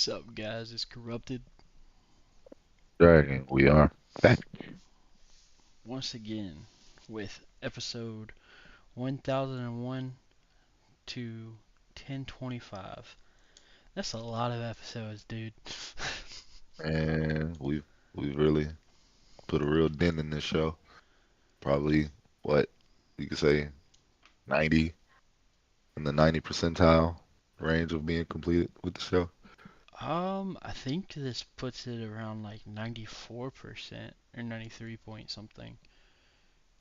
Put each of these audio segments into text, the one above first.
What's up, guys? It's Corrupted Dragon, we are back. once again with episode 1001 to 1025. That's a lot of episodes, dude. And we've really put a real dent in this show. Probably what you could say 90 in the 90 percentile range of being completed with the show. I think this puts it around like 94% or 93 point something.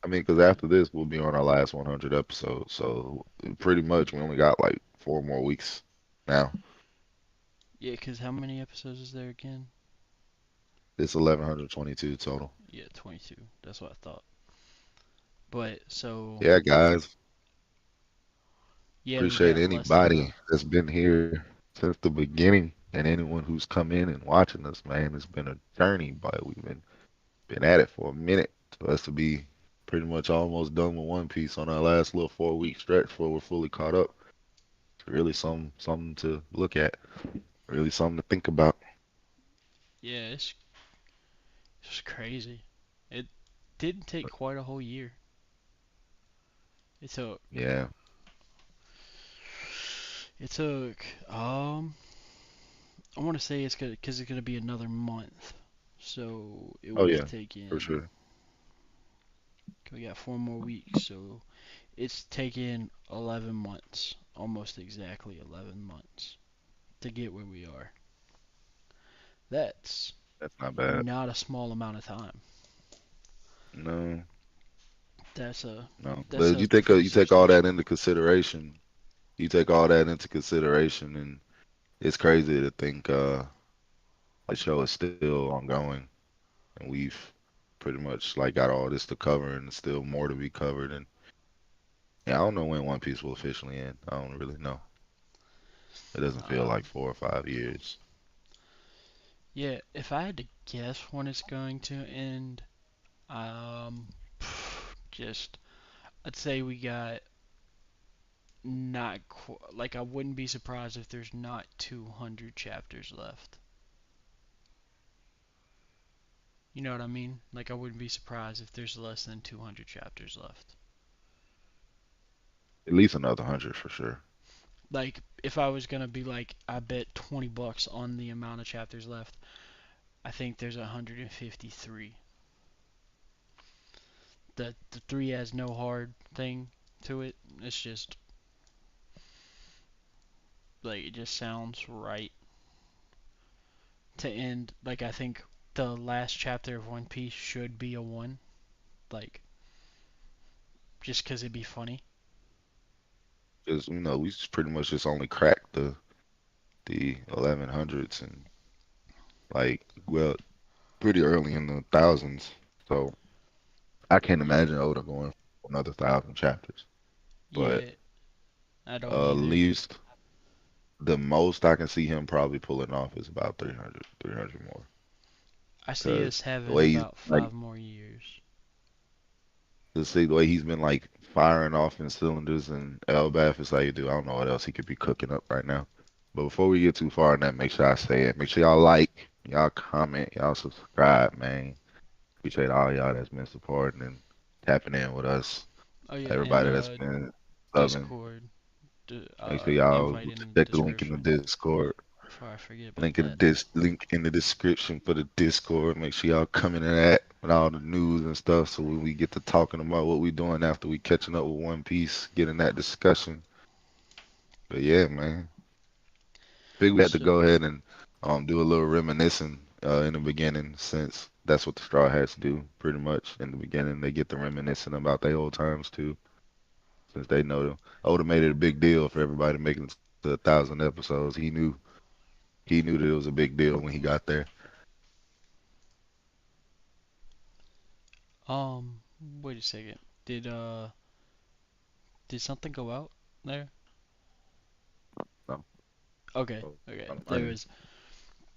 I mean, because after this we'll be on our last 100 episodes, so pretty much we only got like 4 more weeks now. Yeah, 'cause how many episodes is there again? It's 1122 total. Yeah, 22. That's what I thought. But so, Yeah, guys, yeah, we appreciate got less than anybody a. that's been here since the beginning and anyone who's come in and watching us, man. It's been a journey, but we've been at it for a minute for us to be pretty much almost done with One Piece on our last little 4 week stretch before we're fully caught up. It's really something to look at, really something to think about. Yeah, it's just crazy. It didn't take quite a whole year. It took Yeah. It took, I want to say it's gonna, because it's gonna be another month. So it Oh would have yeah, for taken, sure. we got 4 more weeks. So it's taken 11 months, almost exactly 11 months to get where we are. That's That's not bad. not a small amount of time. No, That's a, no. that's But a you think pretty you take all that substantial. into consideration. You take all that into consideration, and it's crazy to think the show is still ongoing, and we've pretty much like got all this to cover, and still more to be covered. And yeah, I don't know when One Piece will officially end. I don't really know. It doesn't feel like Um, 4 or 5 years. yeah, if I had to guess when it's going to end, um, just I'd say we got not like I wouldn't be surprised if there's not 200 chapters left. You know what I mean? Like I wouldn't be surprised if there's less than 200 chapters left. At least another 100 for sure. Like if I was gonna be like, I bet $20 on the amount of chapters left. I think there's 153. The three has no hard thing to it. It's just like it just sounds right to end. Like I think the last chapter of One Piece should be a one. Like just 'cause it'd be funny. Because we just pretty much just only cracked the 1100s and like well pretty early in the thousands. So I can't Yeah, imagine Oda going for another 1,000 chapters. But yeah, I don't either. least the most I can see him probably pulling off is about 300 more. I see us Because the having way he's about like, 5 more years. to see the way he's been like firing off in cylinders and Elbath is like, dude, I don't know what else he could be cooking up right now. But before we get too far in that, make sure I say it. Make sure y'all like, y'all comment, y'all subscribe, man. Appreciate all y'all that's been supporting and tapping in with us. Oh yeah, and Everybody that's been subbing. Discord. Make sure y'all Invite in the check the link in the description Discord. before I forget about Link in that. link in the description for the Discord. Make sure y'all come in that with all the news and stuff. So when we get to talking about what we doing after we catching up with One Piece, getting that discussion. But yeah, man, think we had to So, go ahead and do a little reminiscing in the beginning, since that's what the Straw Hats do pretty much in the beginning. They get to reminiscing about their old times too, since they know Oda made it a big deal for everybody making it to 1,000 episodes. He knew that it was a big deal when he got there. wait a second. Did uh, did something go out there? No, Okay, so okay. I'm running.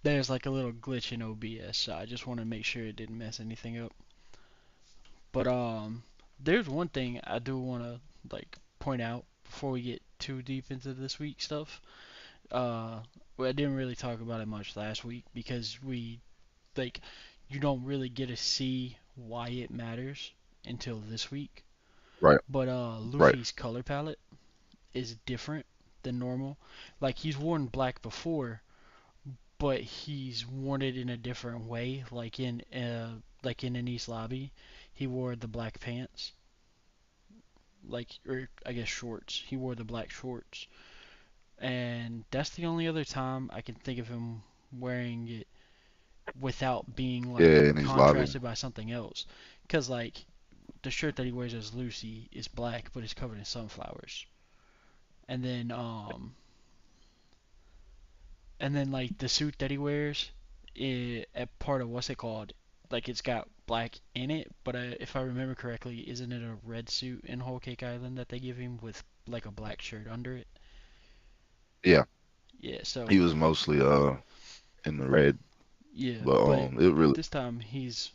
There's like a little glitch in OBS, so I just want to make sure it didn't mess anything up. But there's one thing I do want to like point out before we get too deep into this week stuff. Uh, well, I didn't really talk about it much last week because like you don't really get to see why it matters until this week. Right, But right. Luffy's color palette is different than normal. Like he's worn black before, but he's worn it in a different way. Like in an East Lobby, he wore the black pants, like or I guess shorts. He wore the black shorts, and that's the only other time I can think of him wearing it without being like Yeah, in his lobby. contrasted by something else. Cause like the shirt that he wears as Lucy is black, but it's covered in sunflowers. And then like the suit that he wears, a part of what's it called? Like it's got black in it, but if I remember correctly, isn't it a red suit in Whole Cake Island that they give him with like a black shirt under it? Yeah, Yeah, so he was mostly in the red, yeah, but but it really this time his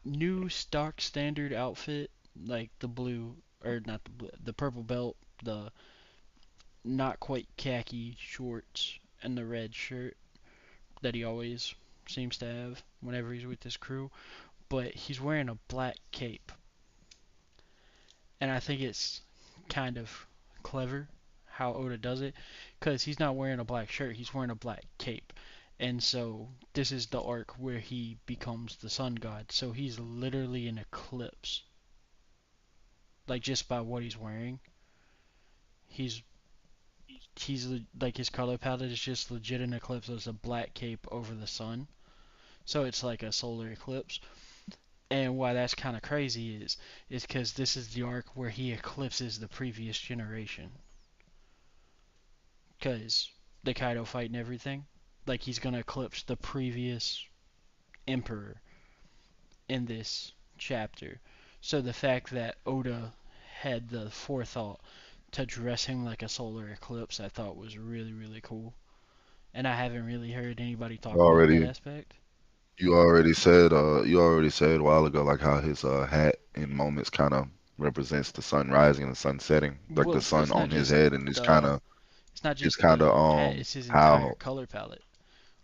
new stock standard outfit, like the blue or not the blue, the purple belt, the not quite khaki shorts, and the red shirt that he always seems to have whenever he's with his crew. But he's wearing a black cape, and I think it's kind of clever how Oda does it, because he's not wearing a black shirt, he's wearing a black cape. And so this is the arc where he becomes the sun god. So he's literally an eclipse, like just by what he's wearing. He's like his color palette is just legit an eclipse. There's a black cape over the sun, so it's like a solar eclipse. And why that's kind of crazy is because this is the arc where he eclipses the previous generation. Because the Kaido fight and everything, like he's gonna eclipse the previous emperor in this chapter. So the fact that Oda had the forethought to dress him like a solar eclipse, I thought was really really cool. And I haven't really heard anybody talk about that already aspect. you already said a while ago like how his hat in moments kind of represents the sun rising and the sun setting, like the Well, sun on his head, and it's not it's just kind the of hat, it's his entire how. color palette.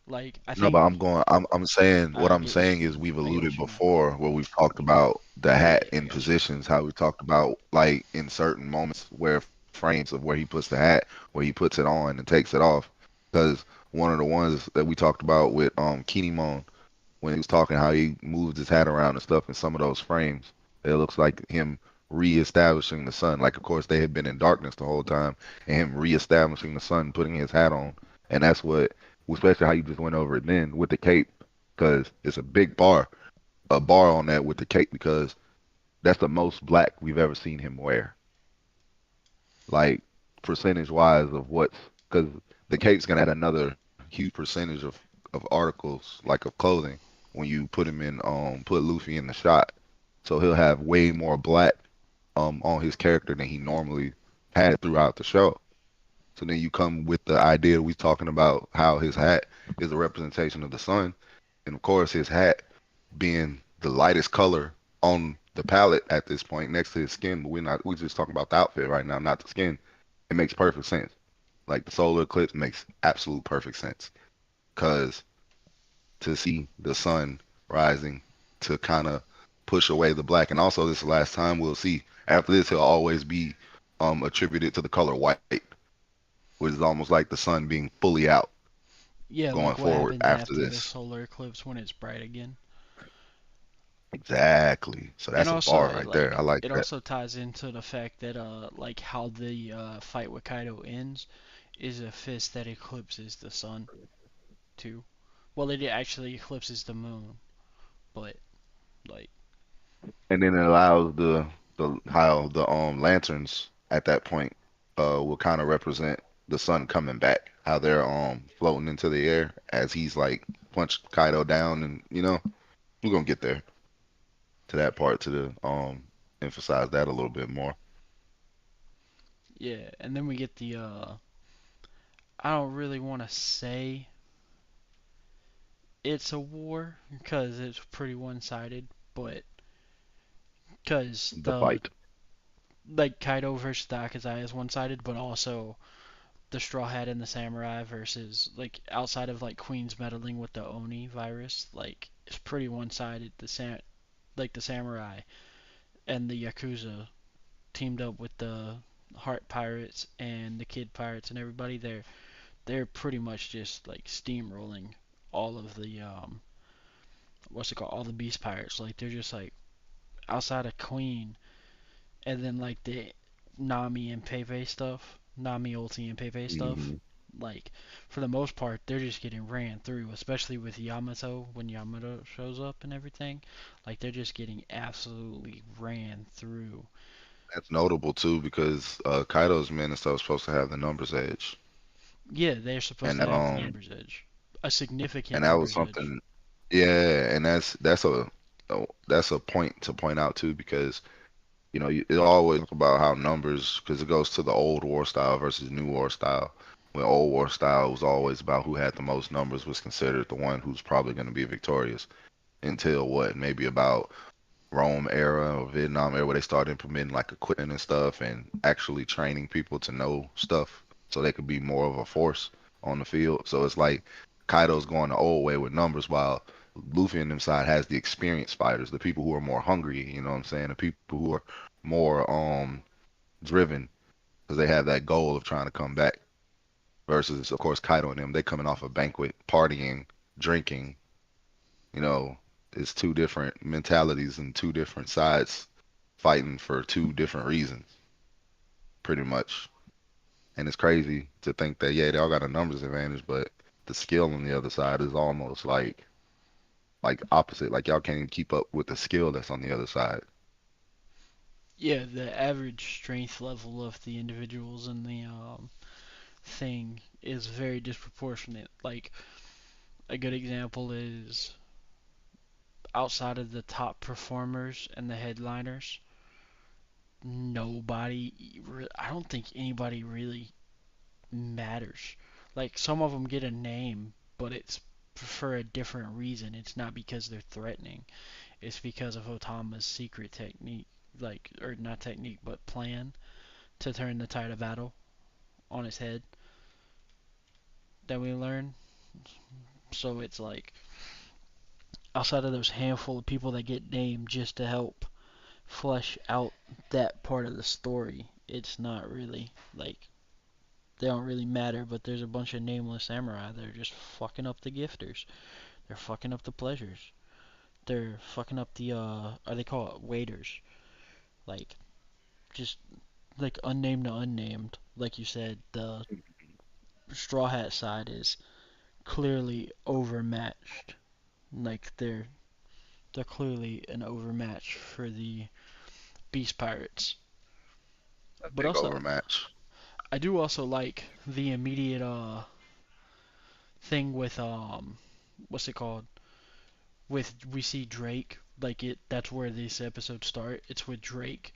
Like I No, but think I'm saying what I I'm get what saying you is we've I get alluded what you mean. before where we've talked about the Yeah, hat yeah, I in got you. positions, how we talked about like in certain moments where frames of where he puts the hat, where he puts it on and takes it off. Because one of the ones that we talked about with Kinemon when he was talking how he moved his hat around and stuff in some of those frames, it looks like him reestablishing the sun. Like of course they had been in darkness the whole time, and him reestablishing the sun, putting his hat on, and that's what, especially how you just went over it then with the cape, because it's a big bar, a bar on that with the cape, because that's the most black we've ever seen him wear. Like percentage wise of what's, because the cape's gonna add another huge percentage of articles like of clothing when you put him in put Luffy in the shot. So he'll have way more black on his character than he normally had throughout the show. So then you come with the idea we talking about how his hat is a representation of the sun, and of course his hat being the lightest color on the palette at this point next to his skin, but we're just talking about the outfit right now, not the skin. It makes perfect sense. Like the solar eclipse makes absolute perfect sense because to see the sun rising to kind of push away the black, and also this is the last time we'll see. After this, he'll always be attributed to the color white, which is almost like the sun being fully out Yeah, going like what forward happens after after the this. solar eclipse when it's bright again. Exactly. So And that's a also bar right there. I like it that. also ties into the fact that like how the fight with Kaido ends is a fist that eclipses the sun too. Well, it actually eclipses the moon, but like And then it allows the how the lanterns at that point will kind of represent the sun coming back, how they're floating into the air as he's like punched Kaido down, and we're gonna get there to that part to the emphasize that a little bit more. yeah, and then we get the I don't really want to say it's a war because it's pretty one-sided, but because The the fight. like Kaido versus the Akazai is one-sided, but also the Straw Hat and the Samurai versus like outside of like Queen's meddling with the Oni virus, like it's pretty one-sided. The Samurai and the Yakuza teamed up with the Heart Pirates and the Kid Pirates and everybody. They're pretty much just like steamrolling all of the what's it called, all the Beast Pirates. Like they're just like outside of Queen and then like the Nami and Pepe stuff, Nami Ulti and Pepe stuff. Hmm. Like for the most part, they're just getting ran through, especially with Yamato when Yamato shows up and everything. Like they're just getting absolutely ran through. That's notable too because Kaido's men and stuff supposed to have the numbers edge, Yeah, they're supposed and to have the numbers edge, a significant that was numbers edge. something. Yeah, and that's a point to point out too because it always talk about how numbers because it goes to the old war style versus new war style. When old war style was always about who had the most numbers was considered the one who's probably going to be victorious until what maybe about Rome era or Vietnam era where they started implementing like equipment and stuff and actually training people to know stuff so they could be more of a force on the field. So it's like Kaido's going the old way with numbers while Luffy on them side has the experienced fighters, the people who are more hungry, you know what I'm saying? The people who are more driven because they have that goal of trying to come back versus of course Kaido and them they coming off a banquet, partying, drinking, you know, it's two different mentalities and two different sides fighting for two different reasons, pretty much. And it's crazy to think that yeah, they all got a numbers advantage, but the skill on the other side is almost like opposite. Like y'all can't even keep up with the skill that's on the other side. Yeah, the average strength level of the individuals in the thing is very disproportionate. Like a good example is outside of the top performers and the headliners, nobody. I don't think anybody really matters. Like some of them get a name, but it's for a different reason. It's not because they're threatening. It's because of Otama's secret technique, like or not technique, but plan to turn the tide of battle on its head that we learn. So it's like outside of those handful of people that get named just to help flesh out that part of the story, it's not really like they don't really matter. But there's a bunch of nameless samurai that are just fucking up the gifters. They're fucking up the pleasures. They're fucking up the are they call it waiters? Like just like unnamed to unnamed. Like you said, the Straw Hat side is clearly overmatched. Like they're clearly an overmatch for the Beast Pirates. A But big also, overmatch. I do also like the immediate thing with what's it called? With we see Drake like it. That's where this episode start. It's with Drake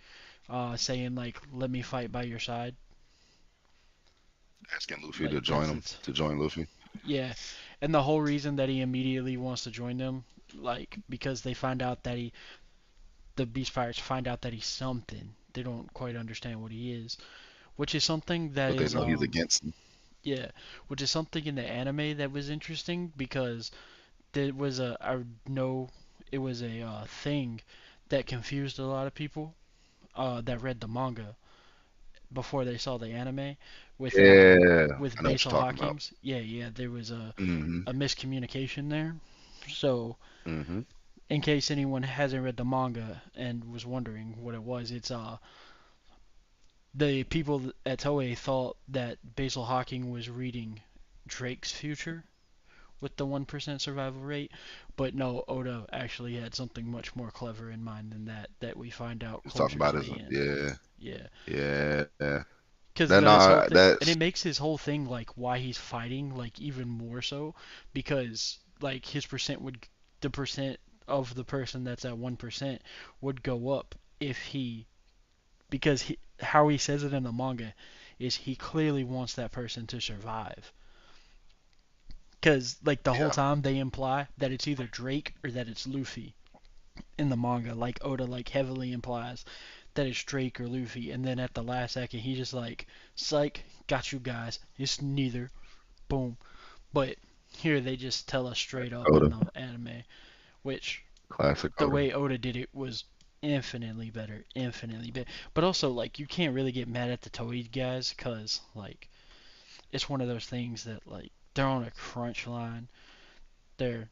saying like, "Let me fight by your side." Asking Luffy Like to join that's him it's to join Luffy. yeah, and the whole reason that he immediately wants to join them, like because they find out that the Beast Pirates find out that he's something. They don't quite understand what he is, which is something that But they is know he's against them. yeah, which is something in the anime that was interesting because there was a I know it was a thing that confused a lot of people that read the manga before they saw the anime Yeah, with I know what Basil you're talking about. Hawkins. Yeah, there was Hmm. a miscommunication there. So Hmm. in case anyone hasn't read the manga and was wondering what it was, it's the people at Toei thought that Basil Hawking was reading Drake's future with the 1% survival rate, but no, Oda actually had something much more clever in mind than that we find out He's talking closer to about his the end. yeah, Yeah, yeah, yeah. because That his whole no, thing, and that's it makes his whole thing like why he's fighting like even more so because like his percent would the percent of the person that's at 1% would go up if he because how he says it in the manga is he clearly wants that person to survive. Because like the whole yeah. time they imply that it's either Drake or that it's Luffy in the manga. Like Oda like heavily implies that it's Drake or Luffy, and then at the last second he just like, psych, got you guys. It's neither. Boom. But here they just tell us straight up in Oda, the anime, which classic the Oda. way Oda did it was infinitely better, infinitely better. But also like you can't really get mad at the Toei guys because like it's one of those things that like they're on a crunch line. They're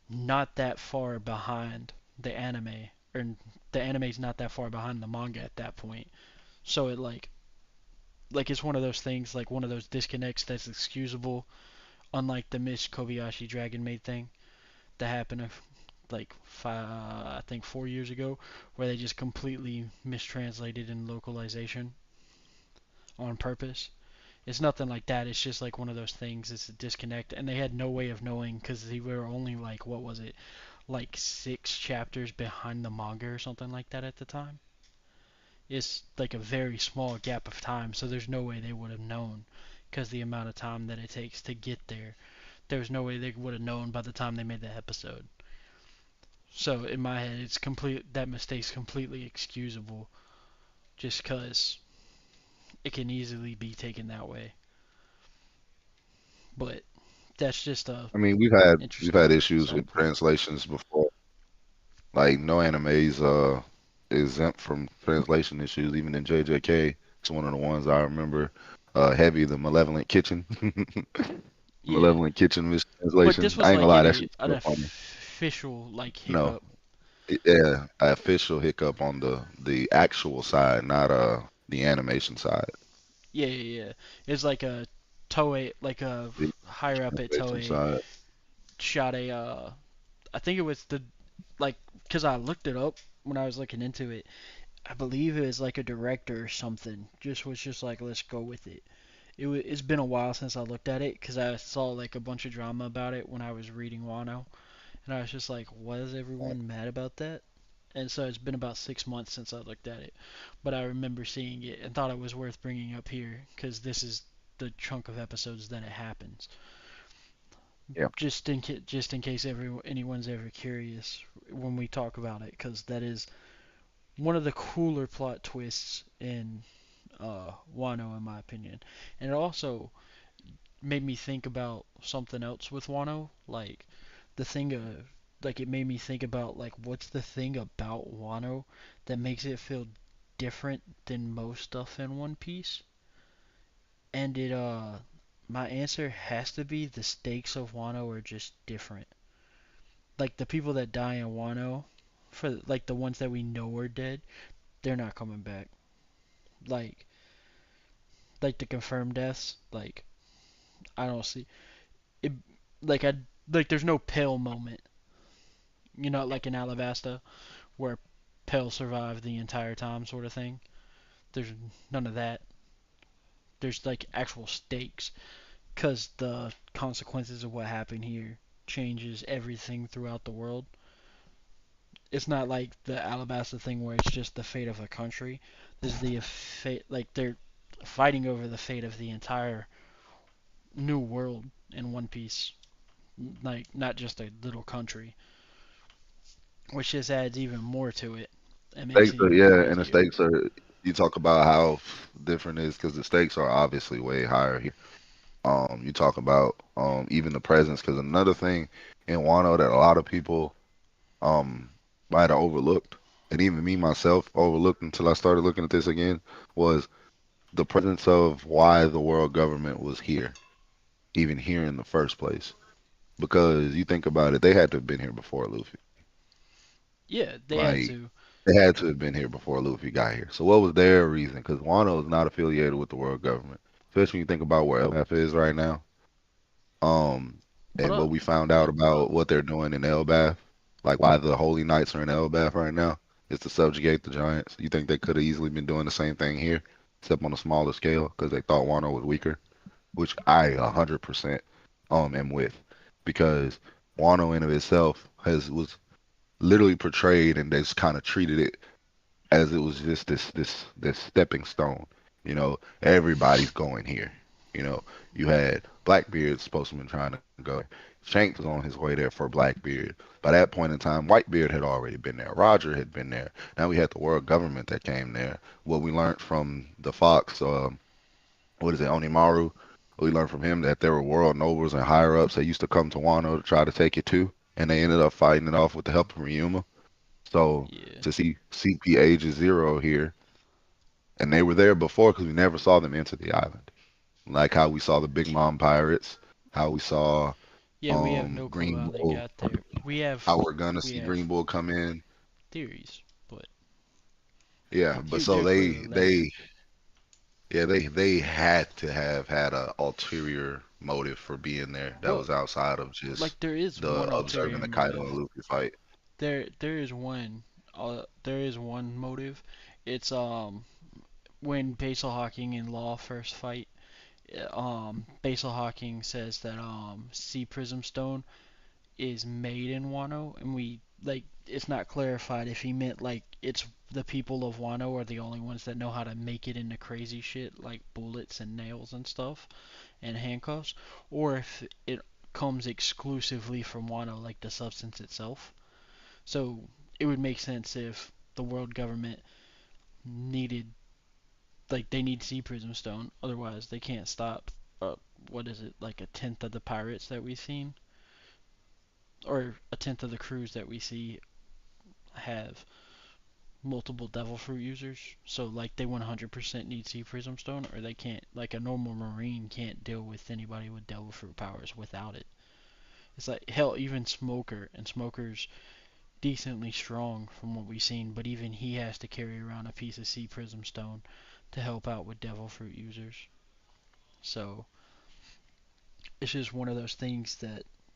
not that far behind the anime, or the anime's not that far behind the manga at that point. So it like it's one of those things, like one of those disconnects that's excusable, unlike the Miss Kobayashi Dragon Maid thing that happened like I think 4 years ago, where they just completely mistranslated in localization on purpose. It's nothing like that. It's just like one of those things. It's a disconnect, and they had no way of knowing because they were only like what was it, like 6 chapters behind the manga or something like that at the time. It's like a very small gap of time, so there's no way they would have known because the amount of time that it takes to get there. There's no way they would have known by the time they made the episode. So in my head, it's complete. That mistake's completely excusable, just because it can easily be taken that way. But that's just a I mean, we've had interesting issues side with point. translations before. Like no animes exempt from translation issues. Even in JJK, it's one of the ones I remember. Heavy, the Malevolent Kitchen, Yeah, Malevolent Kitchen but mistranslation. this was I ain't gonna like lie, in that a shit's an still funny. official like No, hiccup. yeah, official hiccup on the actual side, not the animation side. Yeah, yeah, yeah. It's like a Toei, like a The higher up at translation Toei side. shot a. I think it was the like because I looked it up when I was looking into it. I believe it was like a director or something. Just was just like let's go with it. It's been a while since I looked at it because I saw like a bunch of drama about it when I was reading Wano, and I was just like, why is everyone mad about that? And so it's been about 6 months since I looked at it, but I remember seeing it and thought it was worth bringing up here because this is the chunk of episodes that it happens. Yeah, Just in case anyone's ever curious when we talk about it, because that is one of the cooler plot twists in Wano, in my opinion. And it also made me think about something else with Wano, like the thing of like it made me think about like what's the thing about Wano that makes it feel different than most stuff in One Piece? And it my answer has to be the stakes of Wano are just different. Like the people that die in Wano, for like the ones that we know are dead, they're not coming back. Like like the confirmed deaths, like I don't see it. Like I like there's no Pale moment, like in Alabasta where Pale survived the entire time, sort of thing. There's none of that. There's like actual stakes because the consequences of what happened here changes everything throughout the world. It's not like the Alabasta thing where it's just the fate of a country. This is the fate, like they're fighting over the fate of the entire new world in One Piece, like not just a little country, which just adds even more to it and makes stakes it are even yeah, and the crazier. stakes are. You talk about how different it is because the stakes are obviously way higher here. You talk about even the presence because another thing in Wano that a lot of people um might have overlooked, and even me myself overlooked until I started looking at this again, was the presence of why the world government was here, even here in the first place. Because you think about it, they had to have been here before Luffy. Yeah, they had Like to. they had to have been here before Luffy got here. So what was their reason? Because Wano is not affiliated with the world government, especially when you think about where LF is right now. Um, But and what we found out about what they're doing in Elbath, like why the Holy Knights are in Elbath right now, is to subjugate the Giants. You think they could have easily been doing the same thing here, except on a smaller scale, because they thought Wano was weaker, which I 100% am with, because Wano in of itself was literally portrayed and they just kind of treated it as it was just this stepping stone. Everybody's going here. You know, you had Blackbeard supposed to have been trying to go there. Shanks was on his way there for Blackbeard. By that point in time, Whitebeard had already been there. Roger had been there. Now we had the world government that came there. What we learned from the Fox, what is it, Onimaru? We learned from him that there were world nobles and higher ups that used to come to Wano to try to take it too, and they ended up fighting it off with the help of Ryuma. So Yeah. to see CP Ages Zero here, and they were there before because we never saw them enter the island. Like how we saw the Big Mom pirates, how we saw Yeah, we have no clue Green how they Bull, got there. how we're gonna We see have Green Bull come in. theories, but Yeah, but theories so are clearly limited. they had to have had a ulterior motive for being there that Well, was outside of just like there is the one observing ulterior the Kaido motive. and Luffy fight, There is one. There is one motive. It's when Basil Hawking and Law first fight. Basil Hawking says that Sea Prism Stone is made in Wano, and we like it's not clarified if he meant like it's the people of Wano are the only ones that know how to make it into crazy shit like bullets and nails and stuff and handcuffs, or if it comes exclusively from Wano, like the substance itself. So it would make sense if the world government needed like they need Sea Prism Stone, otherwise they can't stop. What is it like a tenth of the pirates that we've seen, or a tenth of the crews that we see have multiple devil fruit users. So like they 100% need Sea Prism Stone, or they can't. Like a normal marine can't deal with anybody with devil fruit powers without it. It's like hell, even Smoker, and Smoker's decently strong from what we've seen, but even he has to carry around a piece of Sea Prism Stone to help out with devil fruit users. So it's just one of those things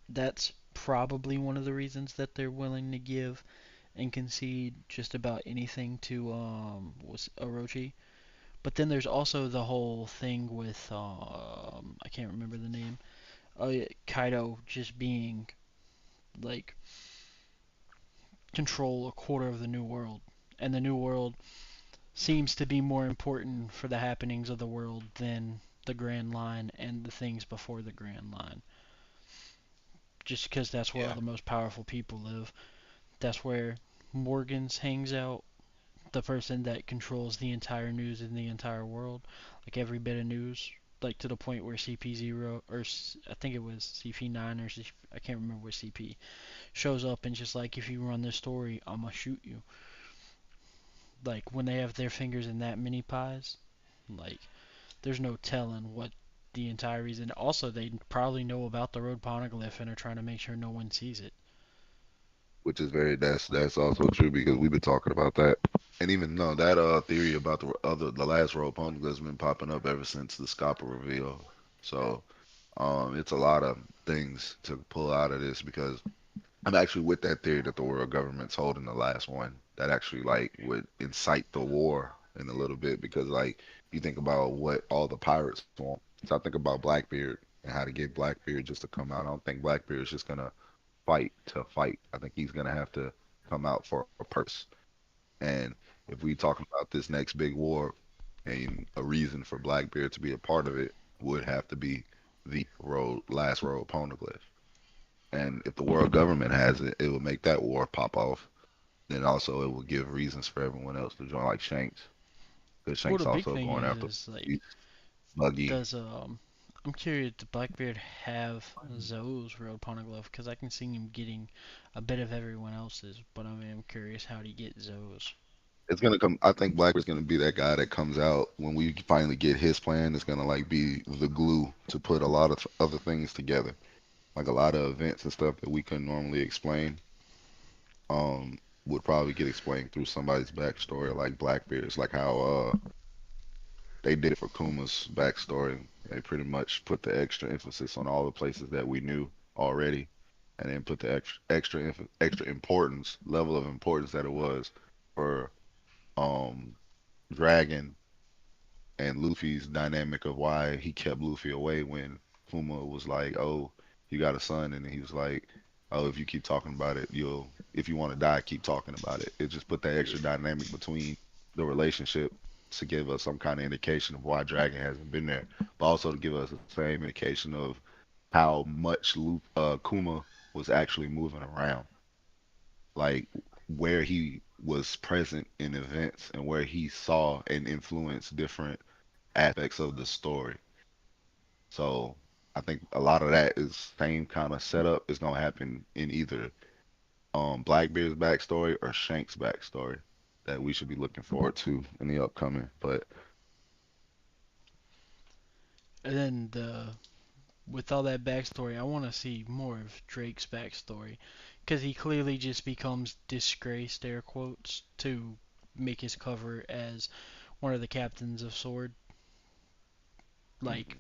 that's probably one of the reasons that they're willing to give and concede just about anything to was Orochi. But then there's also the whole thing with I can't remember the name. Kaido just being like control a quarter of the new world, and the new world seems to be more important for the happenings of the world than the Grand Line and the things before the Grand Line. Just because that's where all yeah, the most powerful people live. That's where Morgans hangs out, the person that controls the entire news in the entire world, like every bit of news, like to the point where CP0 or I think it was CP9 or I can't remember what CP shows up and just like if you run this story, I'ma shoot you. Like when they have their fingers in that many pies, like there's no telling what the entire reason. Also, they probably know about the road poneglyph and are trying to make sure no one sees it. which is very that's also true because we've been talking about that. And even no, that theory about the last row opponent has been popping up ever since the Scopper reveal. So it's a lot of things to pull out of this because I'm actually with that theory that the world government's holding the last one. That actually like would incite the war in a little bit because like you think about what all the pirates want. So I think about Blackbeard and how to get Blackbeard just to come out. I don't think Blackbeard's just gonna fight to fight. I think he's gonna have to come out for a purpose. And if we talking about this next big war, and a reason for Blackbeard to be a part of it would have to be the last road poneglyph. And if the world government has it, it will make that war pop off. Then also it will give reasons for everyone else to join, like Shanks, because Well, Shanks the big also thing going after is like, Buggy, does I'm curious, does Blackbeard have Zoe's road poneglyph? Because I can see him getting a bit of everyone else's, but I mean, I'm curious how do you get Zoe's? it's gonna come. I think Blackbeard's gonna be that guy that comes out when we finally get his plan. It's gonna like be the glue to put a lot of other things together, like a lot of events and stuff that we couldn't normally explain. Would probably get explained through somebody's backstory, like Blackbeard's, like how they did it for Kuma's backstory. They pretty much put the extra emphasis on all the places that we knew already, and then put the extra importance level of importance that it was for um Dragon and Luffy's dynamic of why he kept Luffy away when Kuma was like, "Oh, you got a son," and he was like, "Oh, if you keep talking about it, if you want to die, keep talking about it." It just put that extra Yeah. dynamic between the relationship. to give us some kind of indication of why Dragon hasn't been there, but also to give us the same indication of how much Kuma was actually moving around, like where he was present in events and where he saw and influenced different aspects of the story. So I think a lot of that is same kind of setup is gonna happen in either Blackbeard's backstory or Shank's backstory that we should be looking forward to in the upcoming. But And then with all that backstory, I want to see more of Drake's backstory, because he clearly just becomes disgraced, air quotes, to make his cover as one of the captains of Sword, like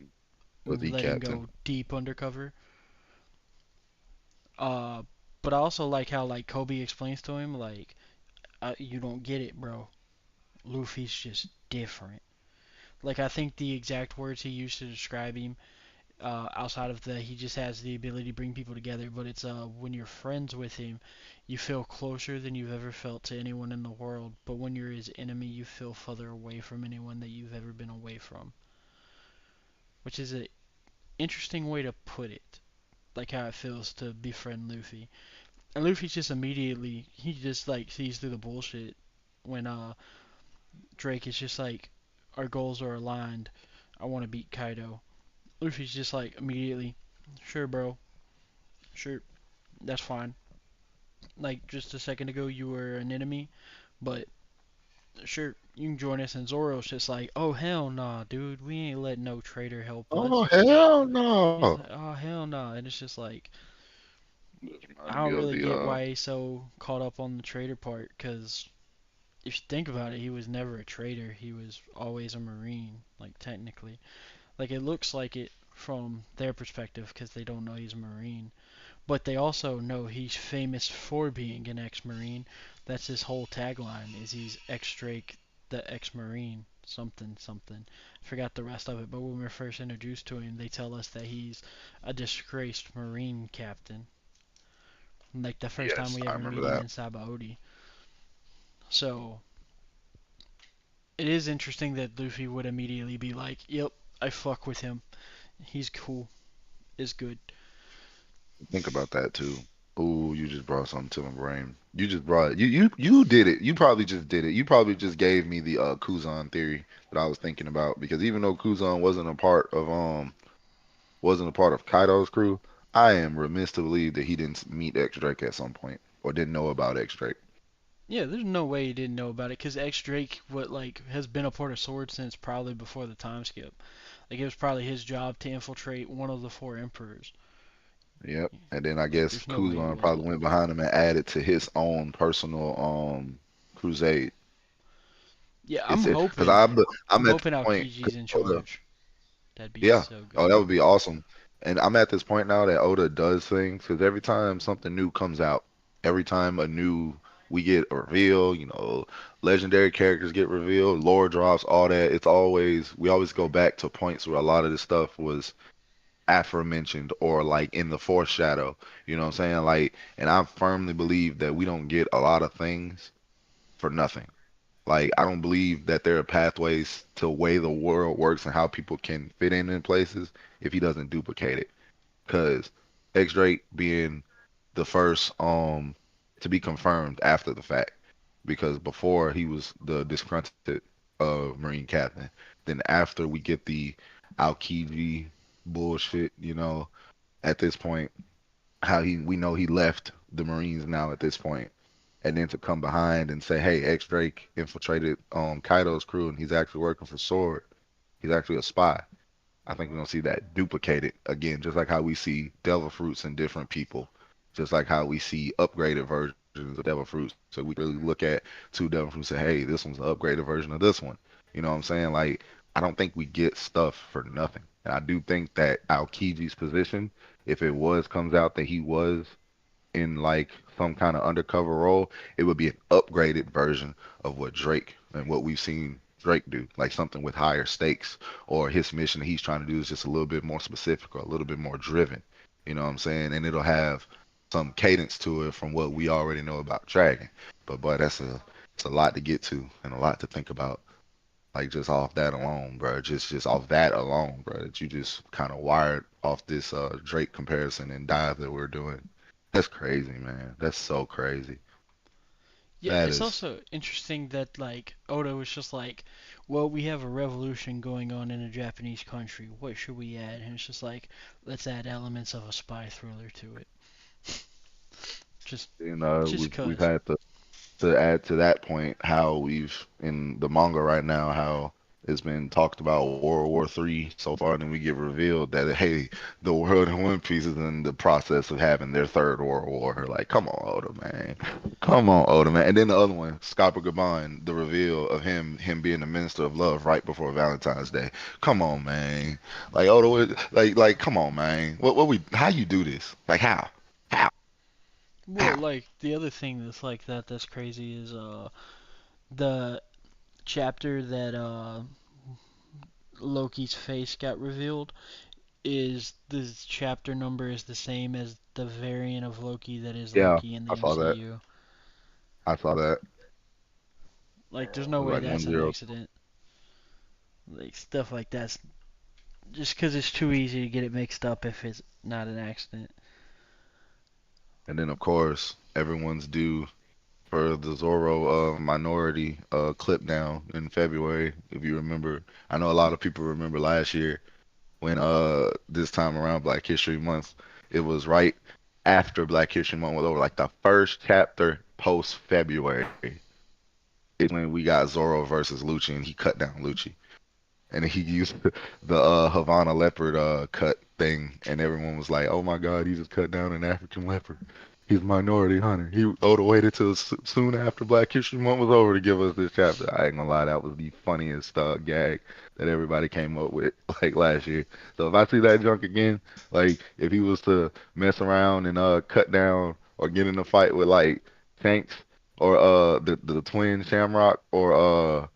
was he letting captain? go deep undercover. Uh, but I also like how like Kobe explains to him like, you don't get it, bro. Luffy's just different. Like I think the exact words he used to describe him, outside of the he just has the ability to bring people together, but it's when you're friends with him, you feel closer than you've ever felt to anyone in the world. But when you're his enemy, you feel further away from anyone that you've ever been away from, which is an interesting way to put it. Like how it feels to befriend Luffy. And Luffy just immediately he just like sees through the bullshit when Drake is just like our goals are aligned. I want to beat Kaido. Luffy's just like immediately, sure, bro, sure, that's fine. Like just a second ago, you were an enemy, but sure, you can join us. And Zoro's just like, oh hell nah, dude, we ain't letting no traitor help Oh us. hell no! He's like, oh hell nah, and it's just like This I reminded me don't of really the get why he's so caught up on the traitor part, because if you think about it, he was never a traitor. He was always a marine, like technically. Like it looks like it from their perspective because they don't know he's a marine. But they also know he's famous for being an ex-marine. That's his whole tagline is he's ex-Drake, the ex-marine, something something. I forgot the rest of it, but when we're first introduced to him, they tell us that he's a disgraced marine captain. Like the first time yes, we I ever remember meet him that. in Sabaody. So it is interesting that Luffy would immediately be like, "Yep, I fuck with him. He's cool. Is good." Think about that too. Ooh, you just brought something to my brain. You just brought you did it. You probably just did it. You probably just gave me the Kuzan theory that I was thinking about because even though Kuzan wasn't a part of Kaido's crew, I am remiss to believe that he didn't meet X Drake at some point or didn't know about X Drake. Yeah, there's no way he didn't know about it because X Drake, what like, has been a part of Sword since probably before the time skip. Like it was probably his job to infiltrate one of the four emperors. Yep. And then I Like guess there's no way he Kuzan probably wasn't. went behind him and added to his own personal crusade. Yeah, It's because I'm I'm at the hoping point. Aokiji's 'Cause in Oda, charge. That'd be yeah. so Oh, good. that would be awesome. And I'm at this point now that Oda does things because every time something new comes out, every time we get a reveal, legendary characters get revealed, lore drops, all that. We always go back to points where a lot of this stuff was aforementioned or like in the foreshadow. You know what I'm saying? Like, and I firmly believe that we don't get a lot of things for nothing. Like, I don't believe that there are pathways to way the world works and how people can fit in places if he doesn't duplicate it. Because X Drake being the first to be confirmed after the fact, because before he was the disgruntled Marine captain. Then after we get the Aokiji bullshit, at this point, how we know he left the Marines now at this point, and then to come behind and say, hey, X Drake infiltrated Kaido's crew and he's actually working for Sword. He's actually a spy. I think we're gonna see that duplicated again, just like how we see devil fruits in different people, just like how we see upgraded versions of devil fruits. So we really look at two devil fruits and say, hey, this one's an upgraded version of this one. You know what I'm saying? Like, I don't think we get stuff for nothing. And I do think that Aokiji's position, if it comes out that he was in like some kind of undercover role, it would be an upgraded version of what Drake and what we've seen Drake do, like something with higher stakes, or his mission that he's trying to do is just a little bit more specific or a little bit more driven. You know what I'm saying? And it'll have some cadence to it from what we already know about Dragon. But boy, it's a lot to get to and a lot to think about. like just off that alone, bro. Just off that alone, bro. That you just kind of wired off this Drake comparison and dive that we're doing. That's crazy, man. That's so crazy. Yeah, That it's is, also interesting that like Oda was just like, well, we have a revolution going on in a Japanese country. What should we add? And it's just like, let's add elements of a spy thriller to it. Just, just we've 'cause. had to add to that point how we've in the manga right now how it's been talked about World War III so far, and then we get revealed that hey, the world in One Piece is in the process of having their third World War. Like, come on, Oda man, come on, Oda man. And then the other one, Scopper Gaban, the reveal of him being the Minister of Love right before Valentine's Day. Come on, man. Like Oda, like come on, man. What we how you do this? Like how Well, how? like the other thing that's like that's crazy is the chapter that Loki's face got revealed is the chapter number is the same as the variant of Loki that is Yeah, Loki in the I saw that. MCU. I saw that. Like, there's no It was way like that's one an zero. accident. Like stuff like that's just because it's too easy to get it mixed up if it's not an accident. And then of course everyone's due for the Zorro minority clip down in February. If you remember, I know a lot of people remember last year when this time around Black History Month, it was right after Black History Month was over, like the first chapter post February is when we got Zorro versus Lucci, and he cut down Lucci. And he used the Havana leopard cut thing, and everyone was like, "Oh my God, he just cut down an African leopard. He's a minority hunter." He Oda waited till soon after Black History Month was over to give us this chapter. I ain't gonna lie, that was the funniest gag that everybody came up with like last year. So if I see that junk again, like if he was to mess around and cut down or get in a fight with like Shanks or the twin Shamrock or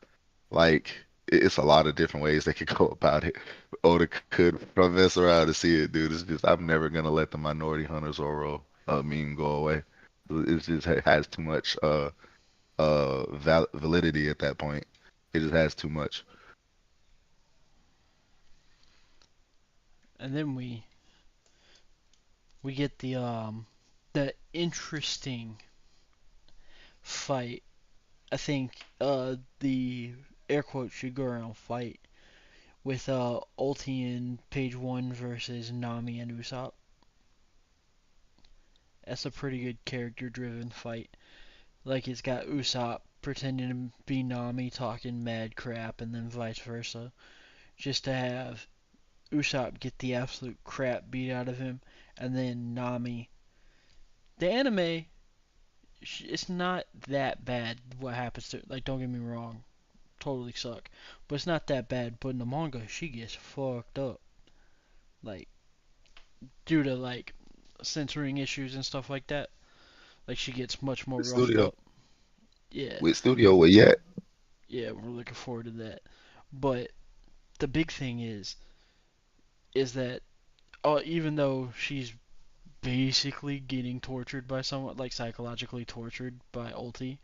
like it's a lot of different ways they could go about it. Oda could mess around to see it, dude. It's just I'm never gonna let the Minority Hunters Oro meme go away. It just has too much validity at that point. It just has too much. And then we get the interesting fight. I think the air quote should go around fight with Ulti in page one versus Nami and Usopp. That's a pretty good character driven fight. Like it's got Usopp pretending to be Nami talking mad crap and then vice versa. Just to have Usopp get the absolute crap beat out of him and then Nami. The anime, it's not that bad what happens to, like, don't get me wrong, totally suck. But it's not that bad. But in the manga, she gets fucked up. Like, due to, like, censoring issues and stuff like that. Like, she gets much more With roughed studio, up. Yeah, where you at? yeah, we're looking forward to that. But the big thing is that even though she's basically getting tortured by someone, like psychologically tortured by Ulti's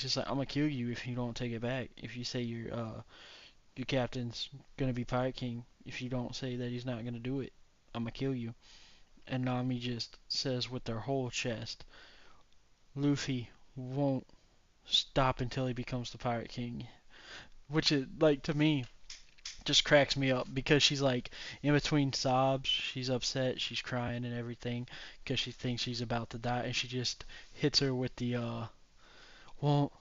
just like, I'm gonna kill you if you don't take it back. If you say your captain's gonna be Pirate King, if you don't say that he's not gonna do it, I'm gonna kill you. And Nami just says with their whole chest, Luffy won't stop until he becomes the Pirate King. Which is like to me just cracks me up because she's like in between sobs, she's upset, she's crying and everything because she thinks she's about to die, and she just hits her with the won't,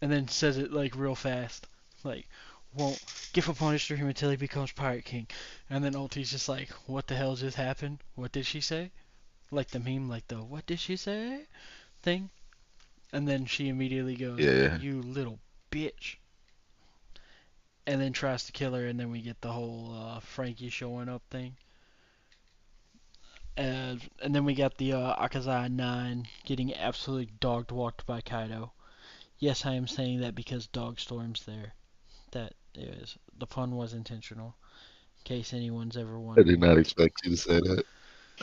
and then says it like real fast, like won't give up on his dream until he becomes Pirate King, and then Ulti's just like, what the hell just happened? What did she say? Like the meme, like the what did she say thing, and then she immediately goes, Yeah, you little bitch, and then tries to kill her, and then we get the whole Frankie showing up thing. And then we got the Akazai 9 getting absolutely dog walked by Kaido. Yes, I am saying that because Dog Storm's there. That is, the pun was intentional, in case anyone's ever I did wondering. not expect you to say that.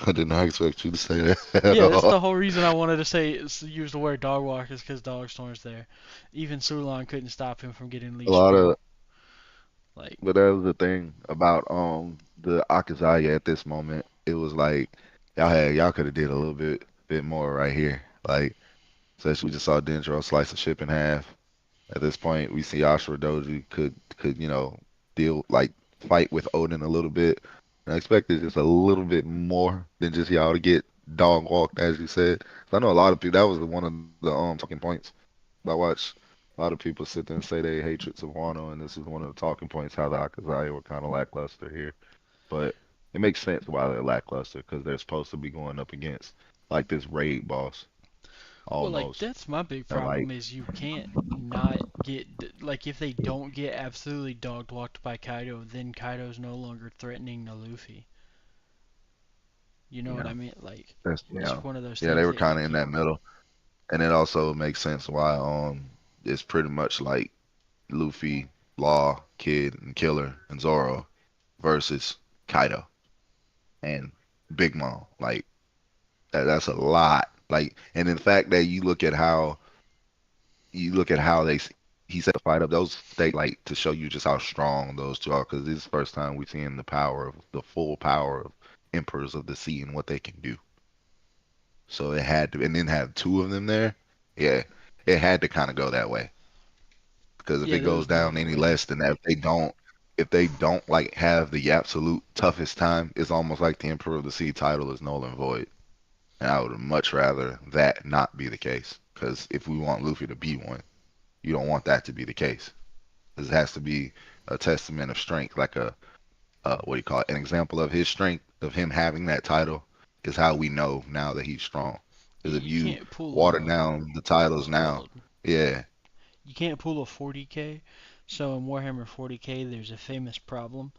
I did not expect you to say that at Yeah, that's all. the whole reason I wanted to say use the word dog walk is because Dogstorm's there. Even Sulon couldn't stop him from getting A leech lot through. of, Like, but that was the thing about the Akazaya at this moment. It was like y'all could have did a little bit more right here. Like, especially we just saw Dendro slice the ship in half. At this point, we see Ashura Doji could deal like fight with Odin a little bit. And I expected just a little bit more than just y'all to get dog walked, as you said. So I know a lot of people. That was one of the talking points. I watched a lot of people sit there and say they hatreds of Wano, and this is one of the talking points how the Akazaya were kind of lackluster here. But it makes sense why they're lackluster because they're supposed to be going up against like this raid boss well, like almost, that's my big and problem like is you can't not get like if they don't get absolutely dog walked by Kaido, then Kaido's no longer threatening to Luffy. You know what yeah, I mean? Like, that's it's one of those yeah, they things were that you kind of in can't. that middle. And it also makes sense why it's pretty much like Luffy, Law, Kid, and Killer and Zoro versus Kaido and Big Mom. Like that's a lot. Like, and in fact that you look at how he set the fight up. Those state like to show you just how strong those two are. Because this is the first time we've seen the full power of Emperors of the Sea and what they can do. So it had to, and then have two of them there. Yeah, it had to kind of go that way. Because if Yeah, it there was goes no down other any way. less than that, if they don't like have the absolute toughest time, it's almost like the Emperor of the Sea title is null and void. And I would much rather that not be the case. Because if we want Luffy to be one, you don't want that to be the case. This has to be a testament of strength, like what do you call it? An example of his strength, of him having that title, is how we know now that he's strong. Yeah, Because if you you can't pull water a down the titles now, well, yeah, you can't pull a 40k. So in Warhammer 40k, there's a famous problem.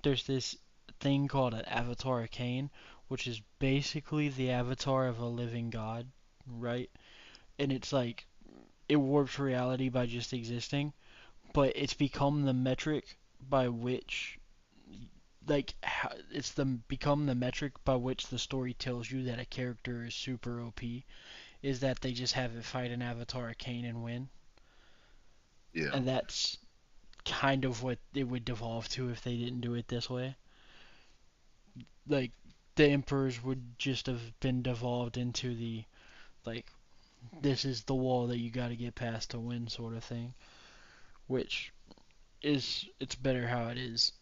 There's this thing called an avatar arcane, which is basically the avatar of a living god, right? And it's like it warps reality by just existing, but it's become the metric by which it's the become the metric by which the story tells you that a character is super OP is that they just have it fight an avatar arcane and win. yeah. And that's kind of what it would devolve to if they didn't do it this way. Like the emperors would just have been devolved into the like this is the wall that you got to get past to win sort of thing, which is it's better how it is.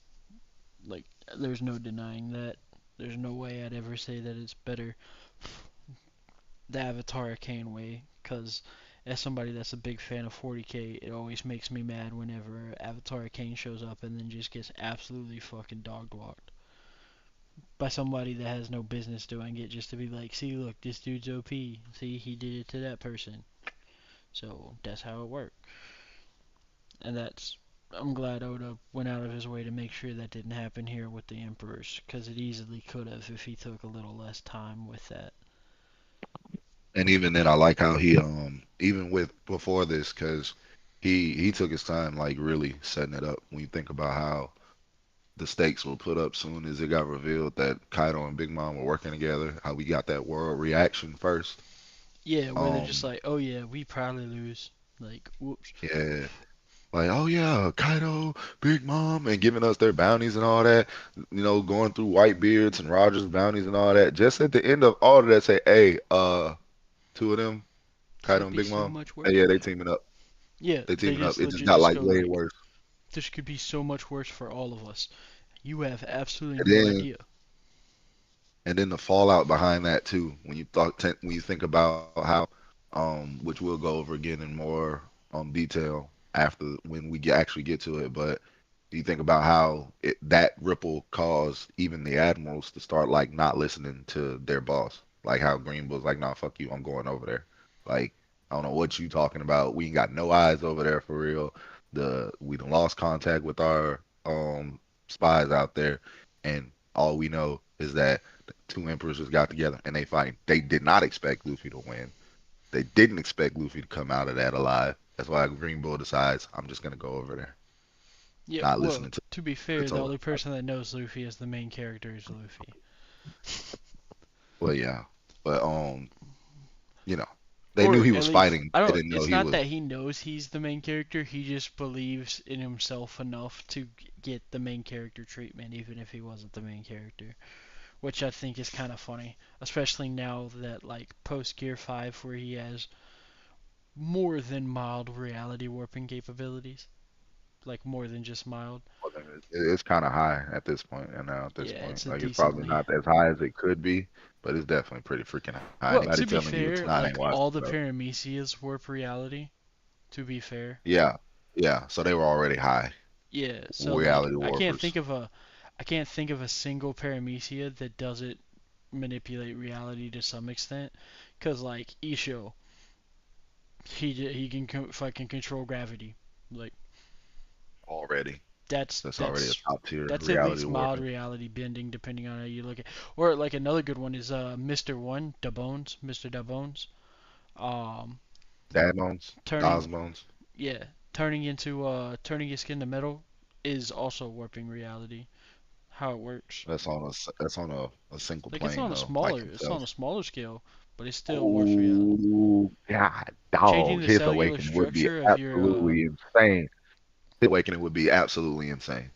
Like there's no denying that. There's no way I'd ever say that it's better the Avatar Arcane way, because as somebody that's a big fan of 40k, it always makes me mad whenever Avatar Arcane shows up and then just gets absolutely fucking dog walked by somebody that has no business doing it, just to be like, see, look, this dude's OP. See, he did it to that person. So that's how it worked. And that's I'm glad Oda went out of his way to make sure that didn't happen here with the Emperors, because it easily could have if he took a little less time with that. And even then, I like how he even with before this, because he took his time like really setting it up. When you think about how the stakes were put up soon as it got revealed that Kaido and Big Mom were working together, how we got that world reaction first. Yeah, where they're just Um, like, oh yeah, we probably lose. Like, whoops. yeah, like, oh yeah, Kaido, Big Mom, and giving us their bounties and all that. Going through Whitebeards and Rogers bounties and all that. Just at the end of all of that, say, hey, two of them, This Kaido could and be Big so Mom, much hey, yeah, worse. they teaming up. Yeah, They they teaming up. just It just legit got just like go way like, worse. this could be so much worse for all of us. You have absolutely And no then idea. and then the fallout behind that too. When you think about how, which we'll go over again in more detail after when we actually get to it, but you think about how that ripple caused even the admirals to start like not listening to their boss, like how Green Bull's like, nah, fuck you, I'm going over there. Like, I don't know what you talking about. We ain't got no eyes over there for real. We done lost contact with our spies out there, and all we know is that the two emperors just got together and they fight. They did not expect Luffy to win. They didn't expect Luffy to come out of that alive. That's why Green Bull decides I'm just gonna go over there, Yeah, not well, listening to to be the fair, the total. only person that knows Luffy as the main character is Luffy. Well, yeah, but you know, they knew Or he at was least fighting. I They don't. didn't know It's he not was that he knows he's the main character. He just believes in himself enough to get the main character treatment, even if he wasn't the main character. Which I think is kind of funny, especially now that like post Gear 5, where he has more than mild reality warping capabilities, like more than just mild. it's kind of high at this point, and now at this Yeah, point, it's a like it's probably decently. not as high as it could be, but it's definitely pretty freaking high. Well, Anybody to be telling you it's fair, not ain't like watched all the the show. Paramecias warp reality. To be fair, Yeah, yeah. So they were already high yeah. So like, reality warpers I can't think of a single Paramecia that doesn't manipulate reality to some extent. Cause like Isho, he can fucking control gravity. Like already. that's That's already a that's top tier that's at reality least mild warping. reality bending, depending on how you look at. Or like another good one is Mr. One, Dabones, Mr. Dabones. Um, Dad bones, turning Dawes bones. yeah, turning your skin to metal is also warping reality. How it works. That's on a single Like it's plane on a though, smaller like it's on himself. a smaller scale, but it still warps reality. Oh God, Changing dog! the His cellular awakening would be structure of your absolutely insane. His awakening would be absolutely insane.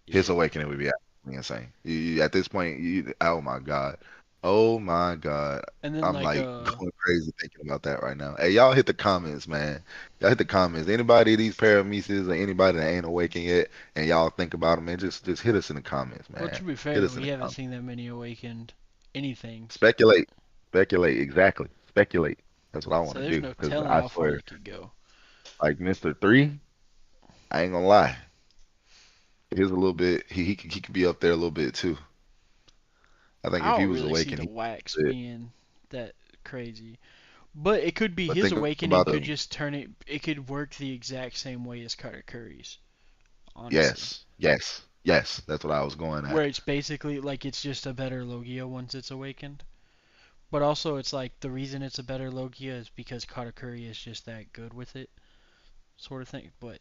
His yeah, awakening would be absolutely insane. At this point, oh my God, oh my God, and then I'm like like going crazy thinking about that right now. Hey, y'all hit the comments, man. Y'all hit the comments. Anybody of these parameces or anybody that ain't awakened yet, and y'all think about them, man, just hit us in the comments, well to man. be Hit fair, us in we the haven't comments. seen that many awakened anythings. Speculate, speculate, exactly. Speculate. That's what I want So to there's do. no Cause telling I how far swear, you could go. like Mr. Three, I ain't gonna lie. He's a little bit. He could be up there a little bit too. I think I if he don't was really see awakened, the he wax could. being that crazy. But it could be But his think awakening about could the just turn it. It could work the exact same way as Carter Curry's, honestly. yes, yes, yes. That's what I was going Where at. it's basically like it's just a better Logia once it's awakened. But also, it's like the reason it's a better Logia is because Katakuri is just that good with it, sort of thing. But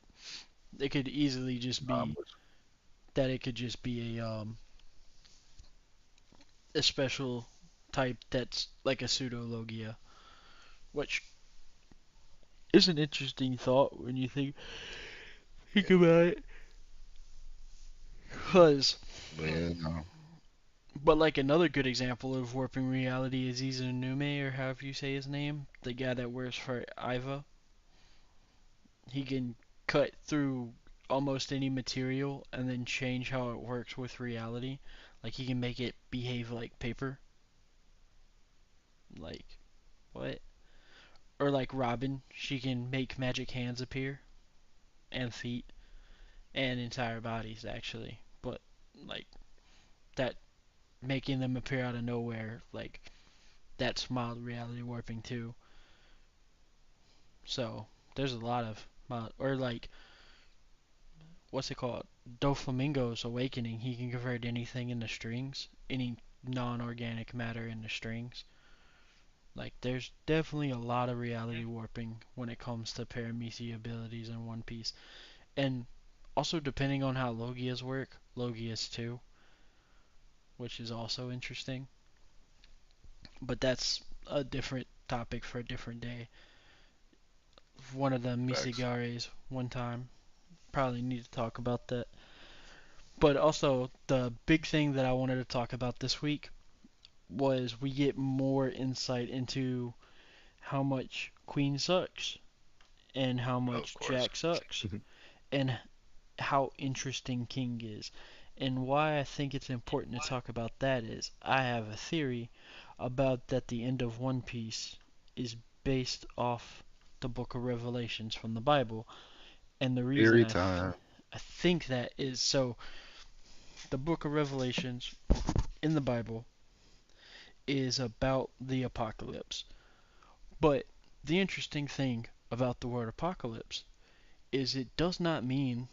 it could easily just be But that it could just be a special type that's like a pseudo Logia, which is an interesting thought when you think about it. Cause, yeah, no. but like another good example of warping reality is Izunume, or however you say his name, the guy that works for Iva. He can cut through almost any material and then change how it works with reality. Like he can make it behave like paper. Like what? Or like Robin, she can make magic hands appear and feet and entire bodies actually. But like that making them appear out of nowhere, like that's mild reality warping too. So there's a lot of mild or like what's it called? Doflamingo's awakening. He can convert anything into strings, any non-organic matter into strings. Like there's definitely a lot of reality warping when it comes to paramecia abilities in One Piece, and also depending on how Logias work, Logias too, which is also interesting. But that's a different topic for a different day. One of the Facts. Misigares one time. Probably need to talk about that. But also the big thing that I wanted to talk about this week was we get more insight into how much Queen sucks and how Of much course. Jack sucks and how interesting King is. And why I think it's important to talk about that is I have a theory about that the end of One Piece is based off the book of Revelations from the Bible. And the reason Theory time. I think that is so the book of Revelations in the Bible is about the apocalypse. But the interesting thing about the word apocalypse is it does not mean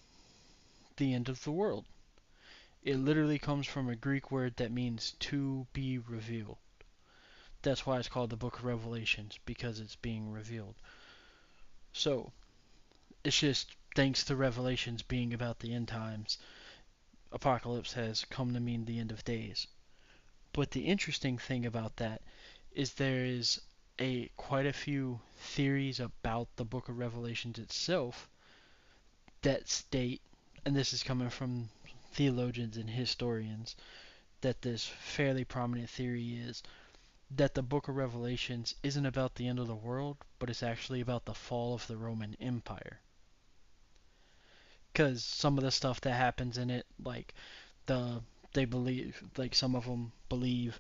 the end of the world. It literally comes from a Greek word that means to be revealed. That's why it's called the book of Revelations, because it's being revealed. So, it's just thanks to Revelations being about the end times, apocalypse has come to mean the end of days. But the interesting thing about that is there is a quite a few theories about the Book of Revelations itself that state, and this is coming from theologians and historians, that this fairly prominent theory is that the Book of Revelations isn't about the end of the world, but it's actually about the fall of the Roman Empire. Because some of the stuff that happens in it, like the they believe, like some of them believe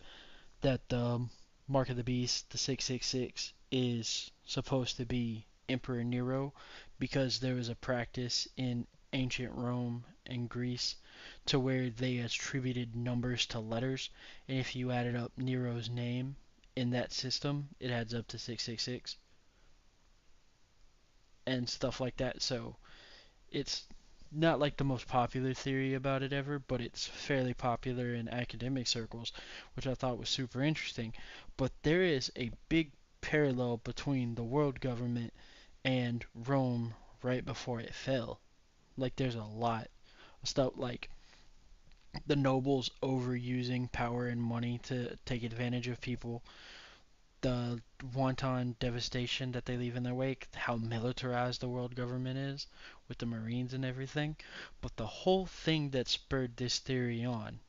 that the Mark of the Beast, the 666, is supposed to be Emperor Nero because there was a practice in ancient Rome and Greece to where they attributed numbers to letters, and if you added up Nero's name in that system, it adds up to 666 and stuff like that. So it's not like the most popular theory about it ever, but it's fairly popular in academic circles, which I thought was super interesting. But there is a big parallel between the world government and Rome right before it fell. Like there's a lot of stuff like the nobles overusing power and money to take advantage of people, the wanton devastation that they leave in their wake, how militarized the world government is with the Marines and everything. But the whole thing that spurred this theory on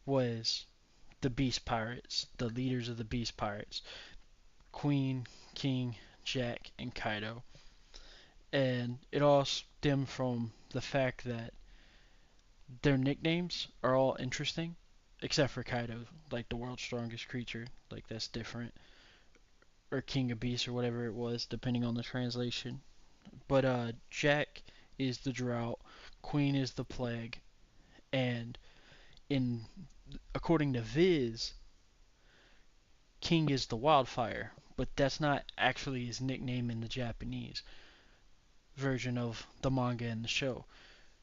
was the Beast Pirates, the leaders of the Beast Pirates, Queen, King, Jack, and Kaido. And it all stemmed from the fact that their nicknames are all interesting, except for Kaido, like the world's strongest creature, like that's different, or King of Beasts or whatever it was, depending on the translation. But Jack is the drought, Queen is the plague, and in according to Viz, King is the wildfire. But that's not actually his nickname in the Japanese version of the manga and the show.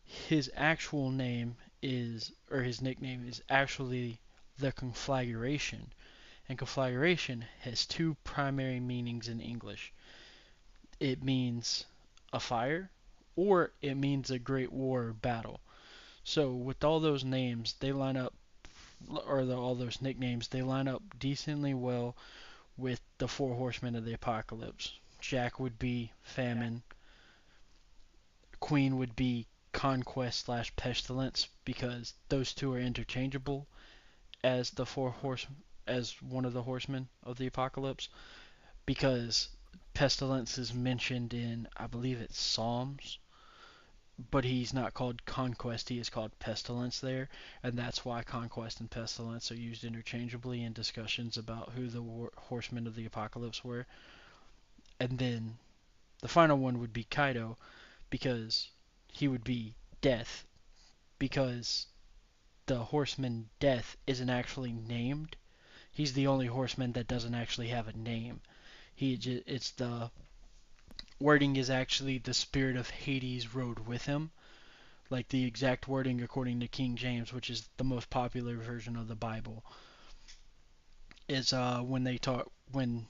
His actual name is, or his nickname is actually the conflagration. And conflagration has two primary meanings in English. It means a fire, or it means a great war or battle. So with all those names, they line up, or all those nicknames, they line up decently well with the four horsemen of the apocalypse. Jack would be famine. Queen would be conquest slash pestilence because those two are interchangeable as the four horse as one of the horsemen of the apocalypse because pestilence is mentioned in I believe it's Psalms, but he's not called conquest, he is called pestilence there, and that's why conquest and pestilence are used interchangeably in discussions about who the horsemen of the apocalypse were. And then the final one would be Kaido because he would be death because the horseman Death isn't actually named. He's the only horseman that doesn't actually have a name. It's the wording is actually the spirit of Hades rode with him. Like the exact wording according to King James, which is the most popular version of the Bible, is when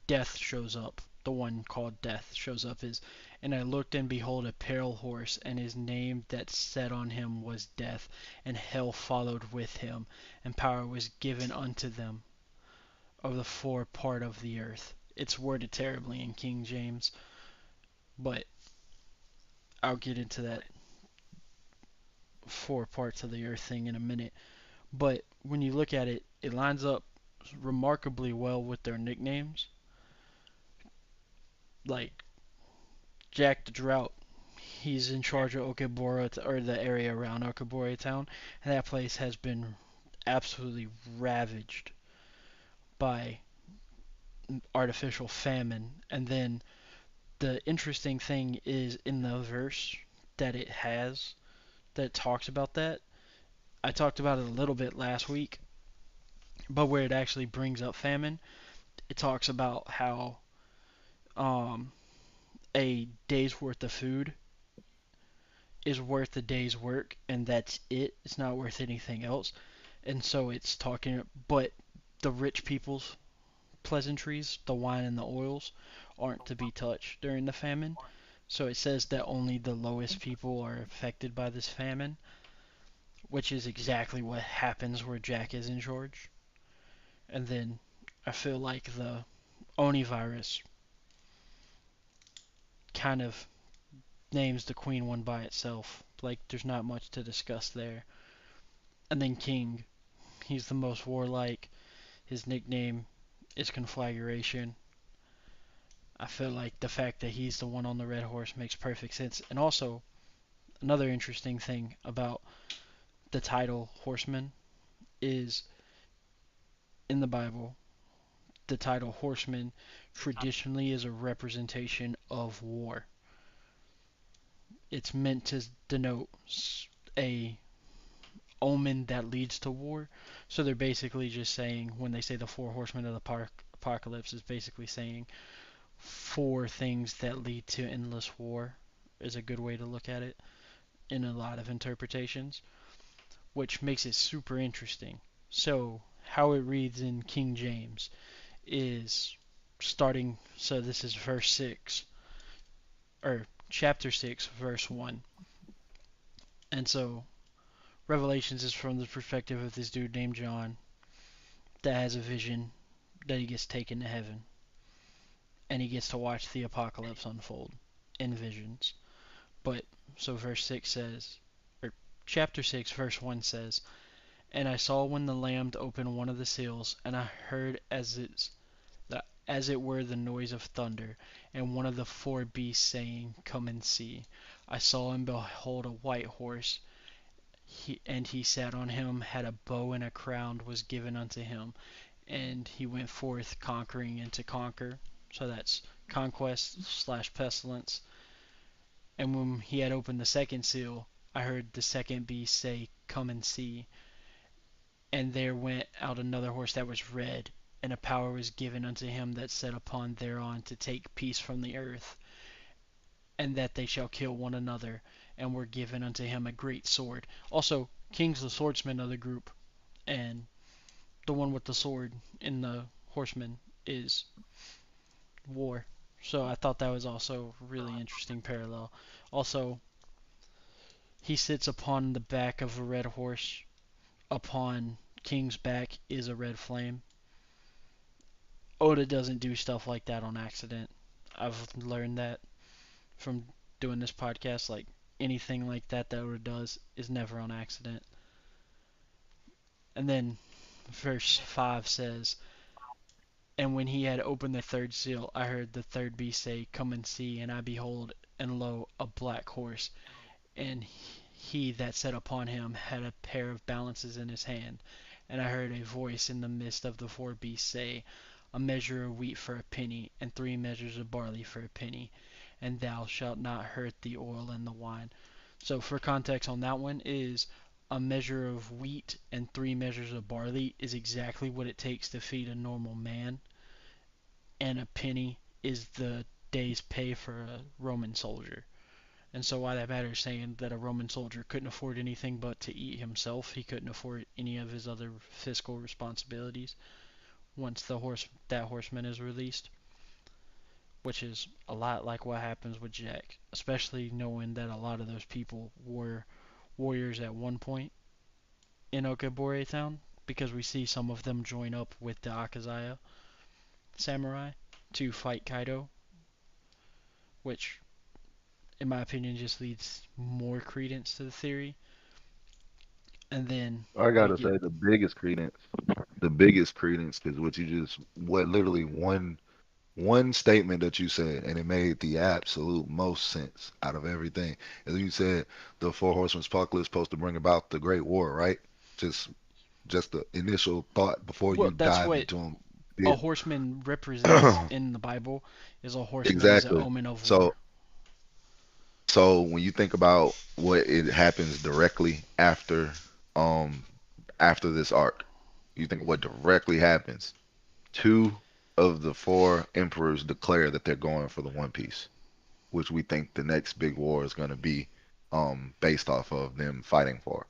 Death shows up. The one called Death shows up is, and I looked and behold a pale horse, and his name that sat on him was Death, and hell followed with him, and power was given unto them of the four part of the earth. It's worded terribly in King James, but I'll get into that four parts of the earth thing in a minute. But when you look at it, it lines up remarkably well with their nicknames. Like Jack the Drought, he's in charge of Okabura, or the area around Okabura town, and that place has been absolutely ravaged by artificial famine. And then the interesting thing is in the verse that it has that talks about that. I talked about it a little bit last week, but where it actually brings up famine, it talks about how um, a day's worth of food is worth a day's work, and that's it. It's not worth anything else. And so it's talking, but the rich people's pleasantries, the wine and the oils, aren't to be touched during the famine. So it says that only the lowest people are affected by this famine, which is exactly what happens where Jack is in charge. And then I feel like the Oni virus kind of names the Queen one by itself. Like, there's not much to discuss there. And then King, he's the most warlike. His nickname is Conflagration. I feel like the fact that he's the one on the red horse makes perfect sense. And also, another interesting thing about the title Horseman is in the Bible, the title Horseman traditionally is a representation of war. It's meant to denote a omen that leads to war. So they're basically just saying, when they say the four horsemen of the apocalypse, is basically saying four things that lead to endless war, is a good way to look at it in a lot of interpretations, which makes it super interesting. So, how it reads in King James is starting, so this is verse 6, or chapter 6, verse 1. And so, Revelations is from the perspective of this dude named John that has a vision that he gets taken to heaven and he gets to watch the apocalypse unfold in visions. But so verse 6 says, or chapter 6 verse 1 says, "And I saw when the Lamb opened one of the seals, and I heard as it were the noise of thunder, and one of the four beasts saying, Come and see. I saw and behold a white horse, and he sat on him, had a bow, and a crown was given unto him, and he went forth conquering and to conquer." So that's conquest slash pestilence. And when he had opened the second seal, I heard the second beast say, Come and see. And there went out another horse that was red, and a power was given unto him that sat upon thereon to take peace from the earth, and that they shall kill one another, and were given unto him a great sword. Also, King's the swordsman of the group, and the one with the sword in the horseman is war. So I thought that was also a really interesting parallel. Also, he sits upon the back of a red horse. Upon King's back is a red flame. Oda doesn't do stuff like that on accident. I've learned that from doing this podcast. Like, anything like that that Oda does is never on accident. And then verse 5 says, "And when he had opened the third seal, I heard the third beast say, Come and see. And I behold, and lo, a black horse. And he that sat upon him had a pair of balances in his hand. And I heard a voice in the midst of the four beasts say, A measure of wheat for a penny, and 3 measures of barley for a penny, and thou shalt not hurt the oil and the wine." So for context on that one is a measure of wheat and 3 measures of barley is exactly what it takes to feed a normal man, and a penny is the day's pay for a Roman soldier. And so why that matters, saying that a Roman soldier couldn't afford anything but to eat himself. He couldn't afford any of his other fiscal responsibilities once that horseman is released, which is a lot like what happens with Jack, especially knowing that a lot of those people were warriors at one point in Okabore Town, because we see some of them join up with the Akazaya samurai to fight Kaido, which in my opinion just leads more credence to the theory. And then I we gotta get, say the biggest credence is what literally one statement that you said, and it made the absolute most sense out of everything. As you said, the Four Horsemen's apocalypse supposed to bring about the Great War, right? Just just the initial thought before well, you that's dive what into them. a horseman represents in the Bible. Is a horseman is an Exactly. omen of war. So so when you think about what it happens directly um after this arc, you think what directly happens. Two of the four emperors declare that they're going for the One Piece, which we think the next big war is going to be based off of them fighting for.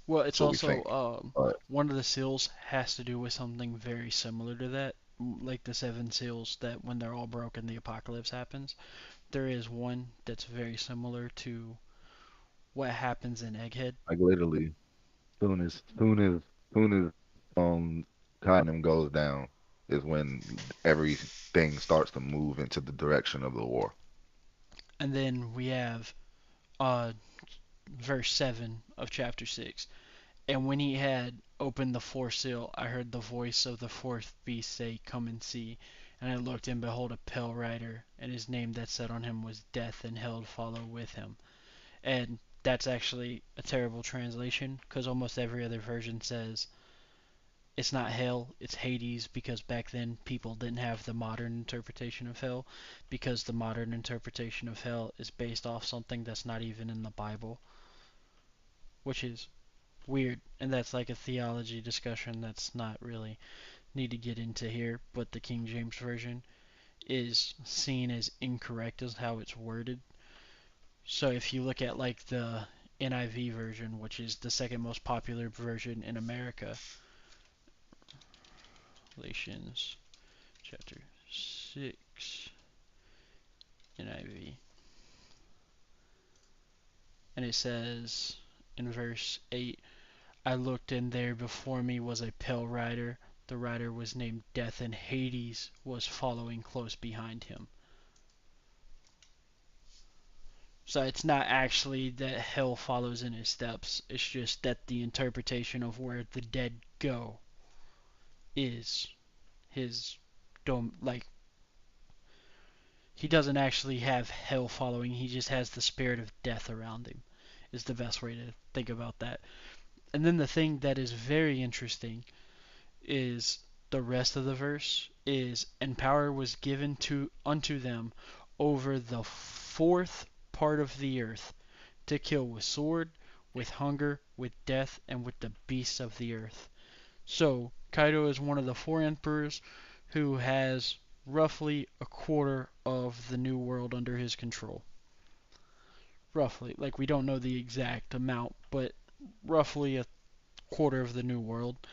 Well, That's it's what we also think. But one of the seals has to do with something very similar to that, like the seven seals that when they're all broken, the apocalypse happens. There is one that's very similar to what happens in Egghead. Like literally, soon as Tottenham goes down is when everything starts to move into the direction of the war. And then we have uh, verse 7 of chapter 6. And when he had opened the fourth seal, I heard the voice of the fourth beast say, Come and see. And I looked, and behold, a pale rider, and his name that sat on him was Death, and hell follow with him. And that's actually a terrible translation, because almost every other version says it's not hell, it's Hades, because back then people didn't have the modern interpretation of hell, because the modern interpretation of hell is based off something that's not even in the Bible, which is weird, and that's like a theology discussion that's not really need to get into here, but the King James version is seen as incorrect as how it's worded. So if you look at like the NIV version, which is the second most popular version in America, Galatians chapter 6 NIV, and it says in verse 8, I looked, and there before me was a pale rider. The rider was named Death, and Hades was following close behind him. So it's not actually that hell follows in his steps. It's just that the interpretation of where the dead go is his dome. Like, he doesn't actually have hell following. He just has the spirit of death around him. Is the best way to think about that. And then the thing that is very interesting is the rest of the verse is, and power was given to unto them over the fourth part of the earth, to kill with sword, with hunger, with death, and with the beasts of the earth. So Kaido is one of the four emperors who has roughly a quarter of the new world under his control. Roughly, like, we don't know the exact amount, but roughly a quarter of the new world.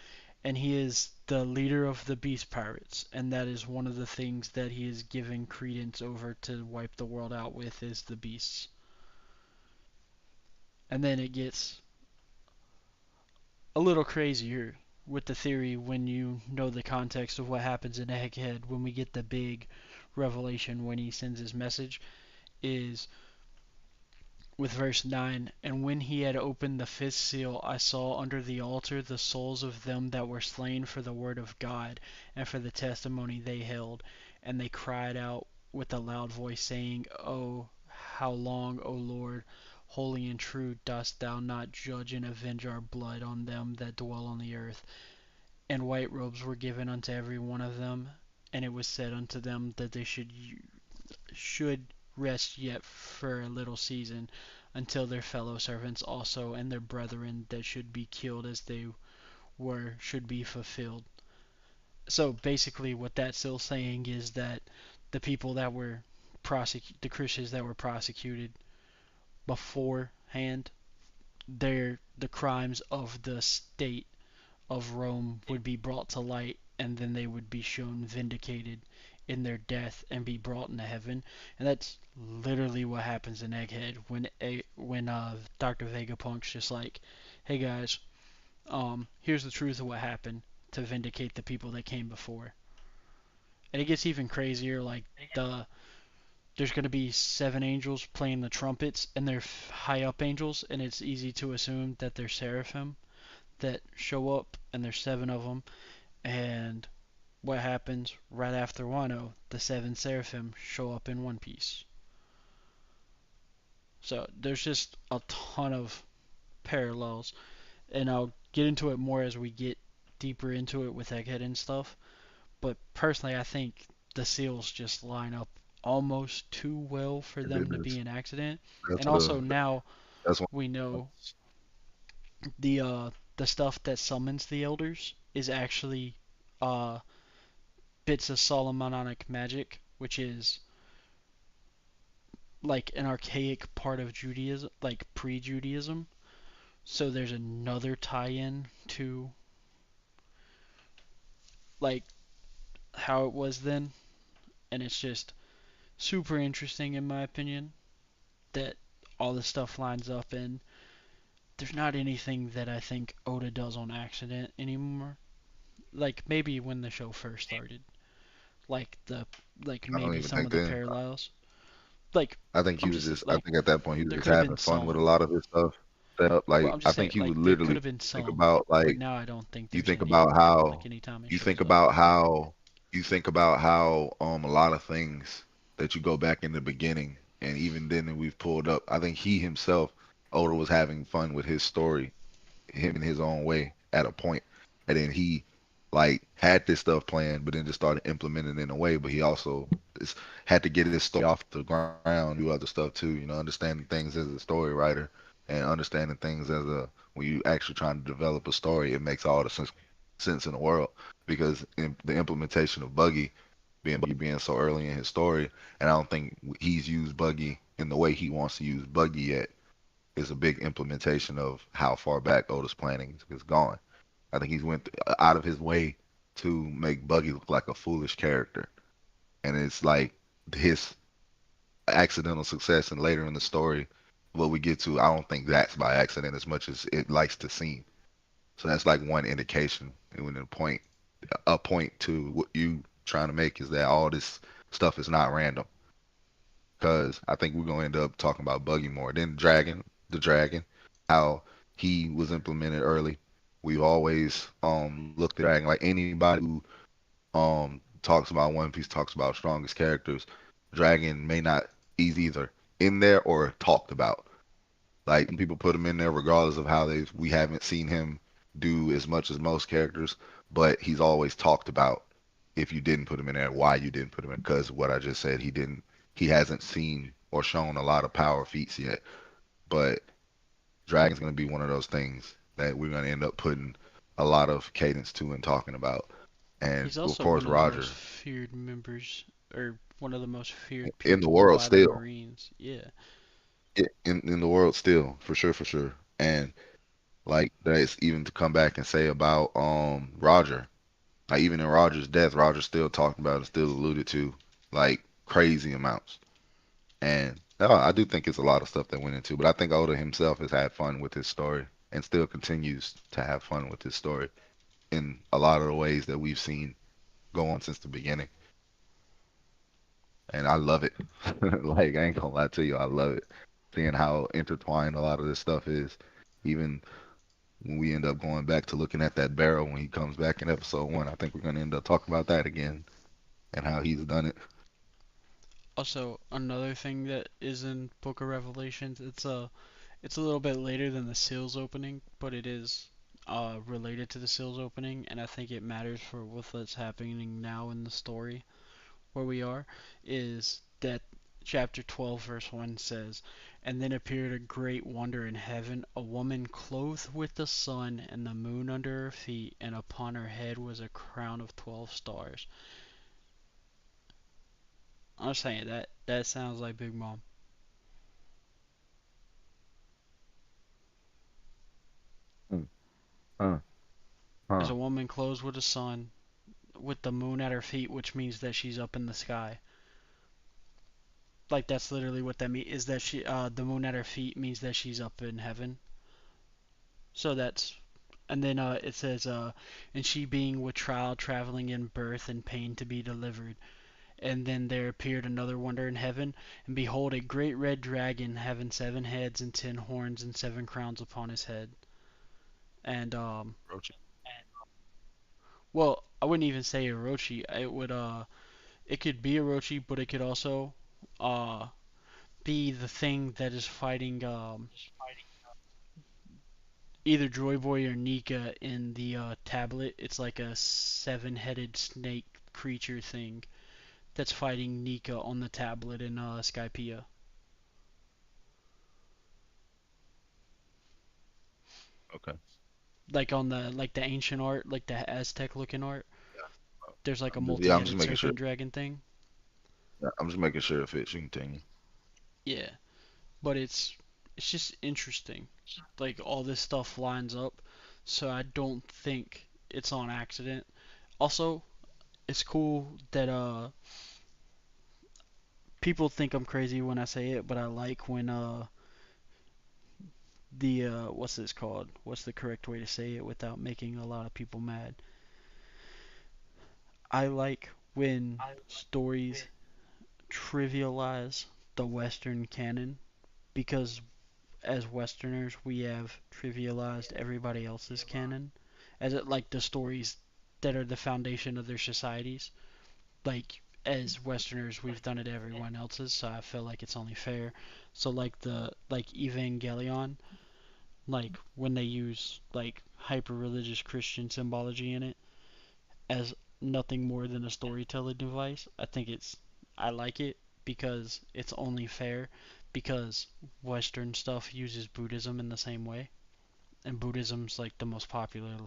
And he is the leader of the beast pirates, and that is one of the things that he is giving credence over to wipe the world out with, is the beasts. And then it gets a little crazier with the theory when you know the context of what happens in Egghead when we get the big revelation when he sends his message, is with verse 9. And when he had opened the fifth seal, I saw under the altar the souls of them that were slain for the word of God and for the testimony they held. And they cried out with a loud voice, saying, Oh, how long, O Lord, holy and true, dost thou not judge and avenge our blood on them that dwell on the earth? And white robes were given unto every one of them, and it was said unto them that they should rest yet for a little season, until their fellow servants also and their brethren that should be killed as they were should be fulfilled. So basically, what that's still saying is that the people that were the Christians that were prosecuted beforehand, the crimes of the state of Rome would be brought to light, and then they would be shown vindicated in their death and be brought into heaven. And that's literally what happens in Egghead when Dr. Vegapunk's just like, "Hey guys, here's the truth of what happened to vindicate the people that came before." And it gets even crazier. Like, there's going to be seven angels playing the trumpets, and they're high up angels, and it's easy to assume that they're seraphim that show up, and there's seven of them. And what happens right after Wano? The seven seraphim show up in One Piece. So there's just a ton of parallels, and I'll get into it more as we get deeper into it with Egghead and stuff. But personally, I think the seals just line up almost too well for It them to be is. an accident. That's And also now that's one. we know the stuff that summons the elders is actually uh bits of Solomonic magic, which is like an archaic part of Judaism, like pre-Judaism. So there's another tie-in to like how it was then, and it's just super interesting in my opinion that all this stuff lines up. And there's not anything that I think Oda does on accident anymore. Like maybe when the show first started, like the like I don't maybe even some think of the then. parallels. Like I think he I'm was just just. I like think at that point he was there just could have having been fun with a some, lot of his stuff set up. but Like I'm I just saying think he like would there could literally have been think some, about but like now I don't think you there's think any. about how Like anytime it you think shows up. about how you think about how a lot of things that you go back in the beginning and even then that we've pulled up. I think he himself, Oda, was having fun with his story, him in his own way at a point, and then he like had this stuff planned, but then just started implementing it in a way. But he also just had to get his story off the ground, do other stuff too. You know, understanding things as a story writer and understanding things as a when you actually trying to develop a story, it makes all the sense in the world because in the implementation of Buggy being so early in his story, and I don't think he's used Buggy in the way he wants to use Buggy yet is a big implementation of how far back Oda's planning is gone. I think he's went out of his way to make Buggy look like a foolish character, and it's like his accidental success and later in the story, what we get to, I don't think that's by accident as much as it likes to seem. So that's like one indication, and when a point to what you trying to make is that all this stuff is not random. Because I think we're gonna end up talking about Buggy more. Then the dragon, how he was implemented early. We've always looked at Dragon like anybody who talks about One Piece talks about strongest characters. Dragon may not he's either in there or talked about. Like people put him in there regardless of how they we haven't seen him do as much as most characters, but he's always talked about if you didn't put him in there, why you didn't put him in. Because what I just said, he hasn't seen or shown a lot of power feats yet. But Dragon's gonna be one of those things that we're gonna end up putting a lot of cadence to and talking about. And He's of also course one of the most Roger feared members, or one of the most feared in the people world by the still. Marines. Yeah. In the world still, for sure. And like that's even to come back and say about Roger. Like even in Roger's death, Roger still talked about and still alluded to like crazy amounts. And no, I do think it's a lot of stuff that went into, but I think Oda himself has had fun with his story and still continues to have fun with his story in a lot of the ways that we've seen go on since the beginning. And I love it. Like I ain't gonna lie to you, I love it. Seeing how intertwined a lot of this stuff is. Even when we end up going back to looking at that barrel when he comes back in episode one, I think we're gonna end up talking about that again and how he's done it. Also, another thing that is in Book of Revelations, it's a little bit later than the Seals opening, but it is related to the Seals opening, and I think it matters for what's happening now in the story where we are. Is that chapter 12 verse 1 says, "And then appeared a great wonder in heaven, a woman clothed with the sun and the moon under her feet, and upon her head was a crown of 12 stars." I'm saying that sounds like Big Mom. Hmm. Huh. There's Huh. a woman clothed with the sun, with the moon at her feet, which means that she's up in the sky. Like that's literally what that means. Is that the moon at her feet means that she's up in heaven. So that's, and then it says, and she being with trial, traveling in birth and pain to be delivered. And then there appeared another wonder in heaven, and behold, a great red dragon having 7 heads and 10 horns and 7 crowns upon his head. And Roach. well, I wouldn't even say Orochi. It could be Orochi, but it could also uh be the thing that is fighting either Joy Boy or Nika in the tablet. It's like a 7-headed snake creature thing that's fighting Nika on the tablet in Skypiea. Okay. Like on the ancient art, like the Aztec looking art. There's like a Yeah, I'm just multi-headed making sure. serpent dragon thing. Yeah, I'm just making sure if it should continue. Yeah, but it's just interesting. Like all this stuff lines up, so I don't think it's on accident. Also, it's cool that people think I'm crazy when I say it, but I like when the what's this called? What's the correct way to say it without making a lot of people mad? I like when stories trivialize the Western canon because as Westerners we have trivialized everybody else's canon as it like the stories that are the foundation of their societies. Like as Westerners we've done it everyone else's, so I feel like it's only fair. So like the like Evangelion, like when they use like hyper religious Christian symbology in it as nothing more than a storytelling device, I like it because it's only fair because Western stuff uses Buddhism in the same way, and Buddhism's like the most popular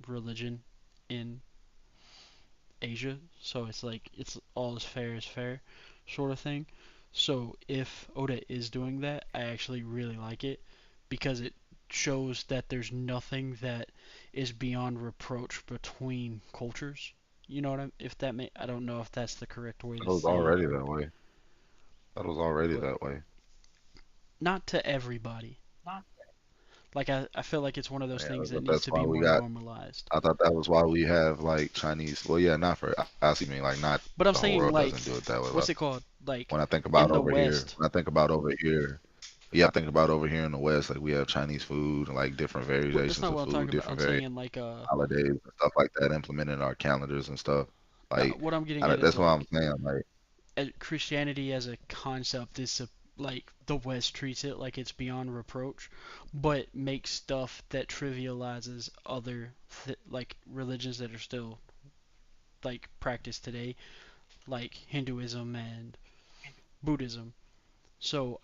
religion in Asia, so it's like it's all as fair sort of thing. So if Oda is doing that, I actually really like it because it shows that there's nothing that is beyond reproach between cultures. You know what I'm if that may I don't know if that's the correct way That to was say it, already that way. That was already but that way. not to everybody. Like I feel like it's one of those Yeah, things that but needs that's to why be we more got. normalized. I thought that was why we have like Chinese. Well, yeah, not for us. You mean like not But I'm the whole saying world like doesn't do it that way. what's But it called? Like when I think about in the over here, West, when I think about over here, yeah, I think about over here in the West, like we have Chinese food and like different that's variations not of what I'm talking food, about. different I'm various saying like holidays and stuff like that implemented in our calendars and stuff. no, Like what I'm getting at is that's what I'm like saying. Like Christianity as a concept is like the West treats it like it's beyond reproach, but makes stuff that trivializes other like religions that are still like practiced today, like Hinduism and Buddhism. So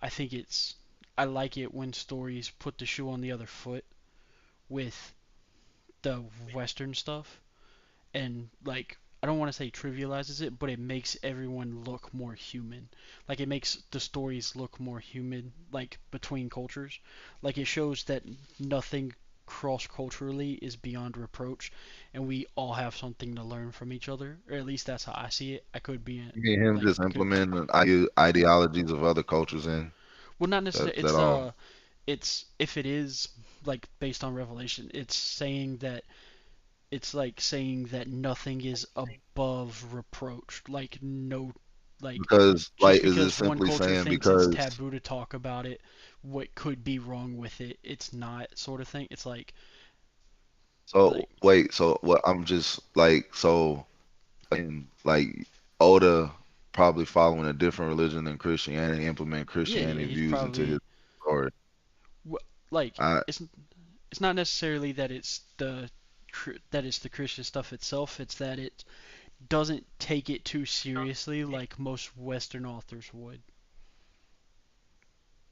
I like it when stories put the shoe on the other foot with the Western stuff and like I don't want to say trivializes it, but it makes everyone look more human. Like it makes the stories look more human, like between cultures. Like it shows that nothing cross culturally is beyond reproach, and we all have something to learn from each other. Or at least that's how I see it. I could be you mean him like just I could. implementing ideologies of other cultures in Well, not necessarily. that all. It's if it is like based on revelation, it's like saying that nothing is above reproach. Like no, like Because just like is it because one simply culture saying thinks it's because taboo to talk about it, what could be wrong with it? It's not sort of thing. It's so like wait, so what I'm just like so and like Oda probably following a different religion than Christianity, implement yeah, Christianity he's views into his probably story. like I it's not necessarily that it's the Christian stuff itself. It's that it doesn't take it too seriously like most Western authors would.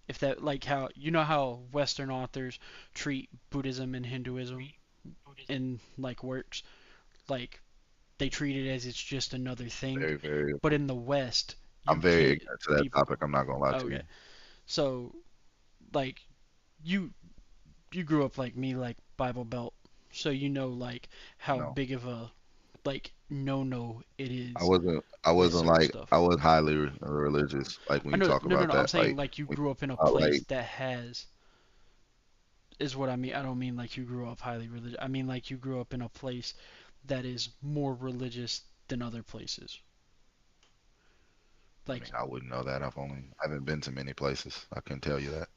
If that like how you know how Western authors treat Buddhism and Hinduism in like works, like they treat it as it's just another thing. very, very But in the West, I'm you very can't ignorant to that people. topic. I'm not gonna lie to Okay, you. so like you you grew up like me, like Bible Belt, so you know like how No. big of a like no it I is wasn't I with wasn't certain like I stuff. was highly religious, like when I you know talk no no about no. I'm that. saying Like like you when grew up in a you place like that has is what I mean. I don't mean like you grew up highly religious. I mean like you grew up in a place that is more religious than other places. I Like, mean I wouldn't know that. I haven't been to many places. I can tell you that.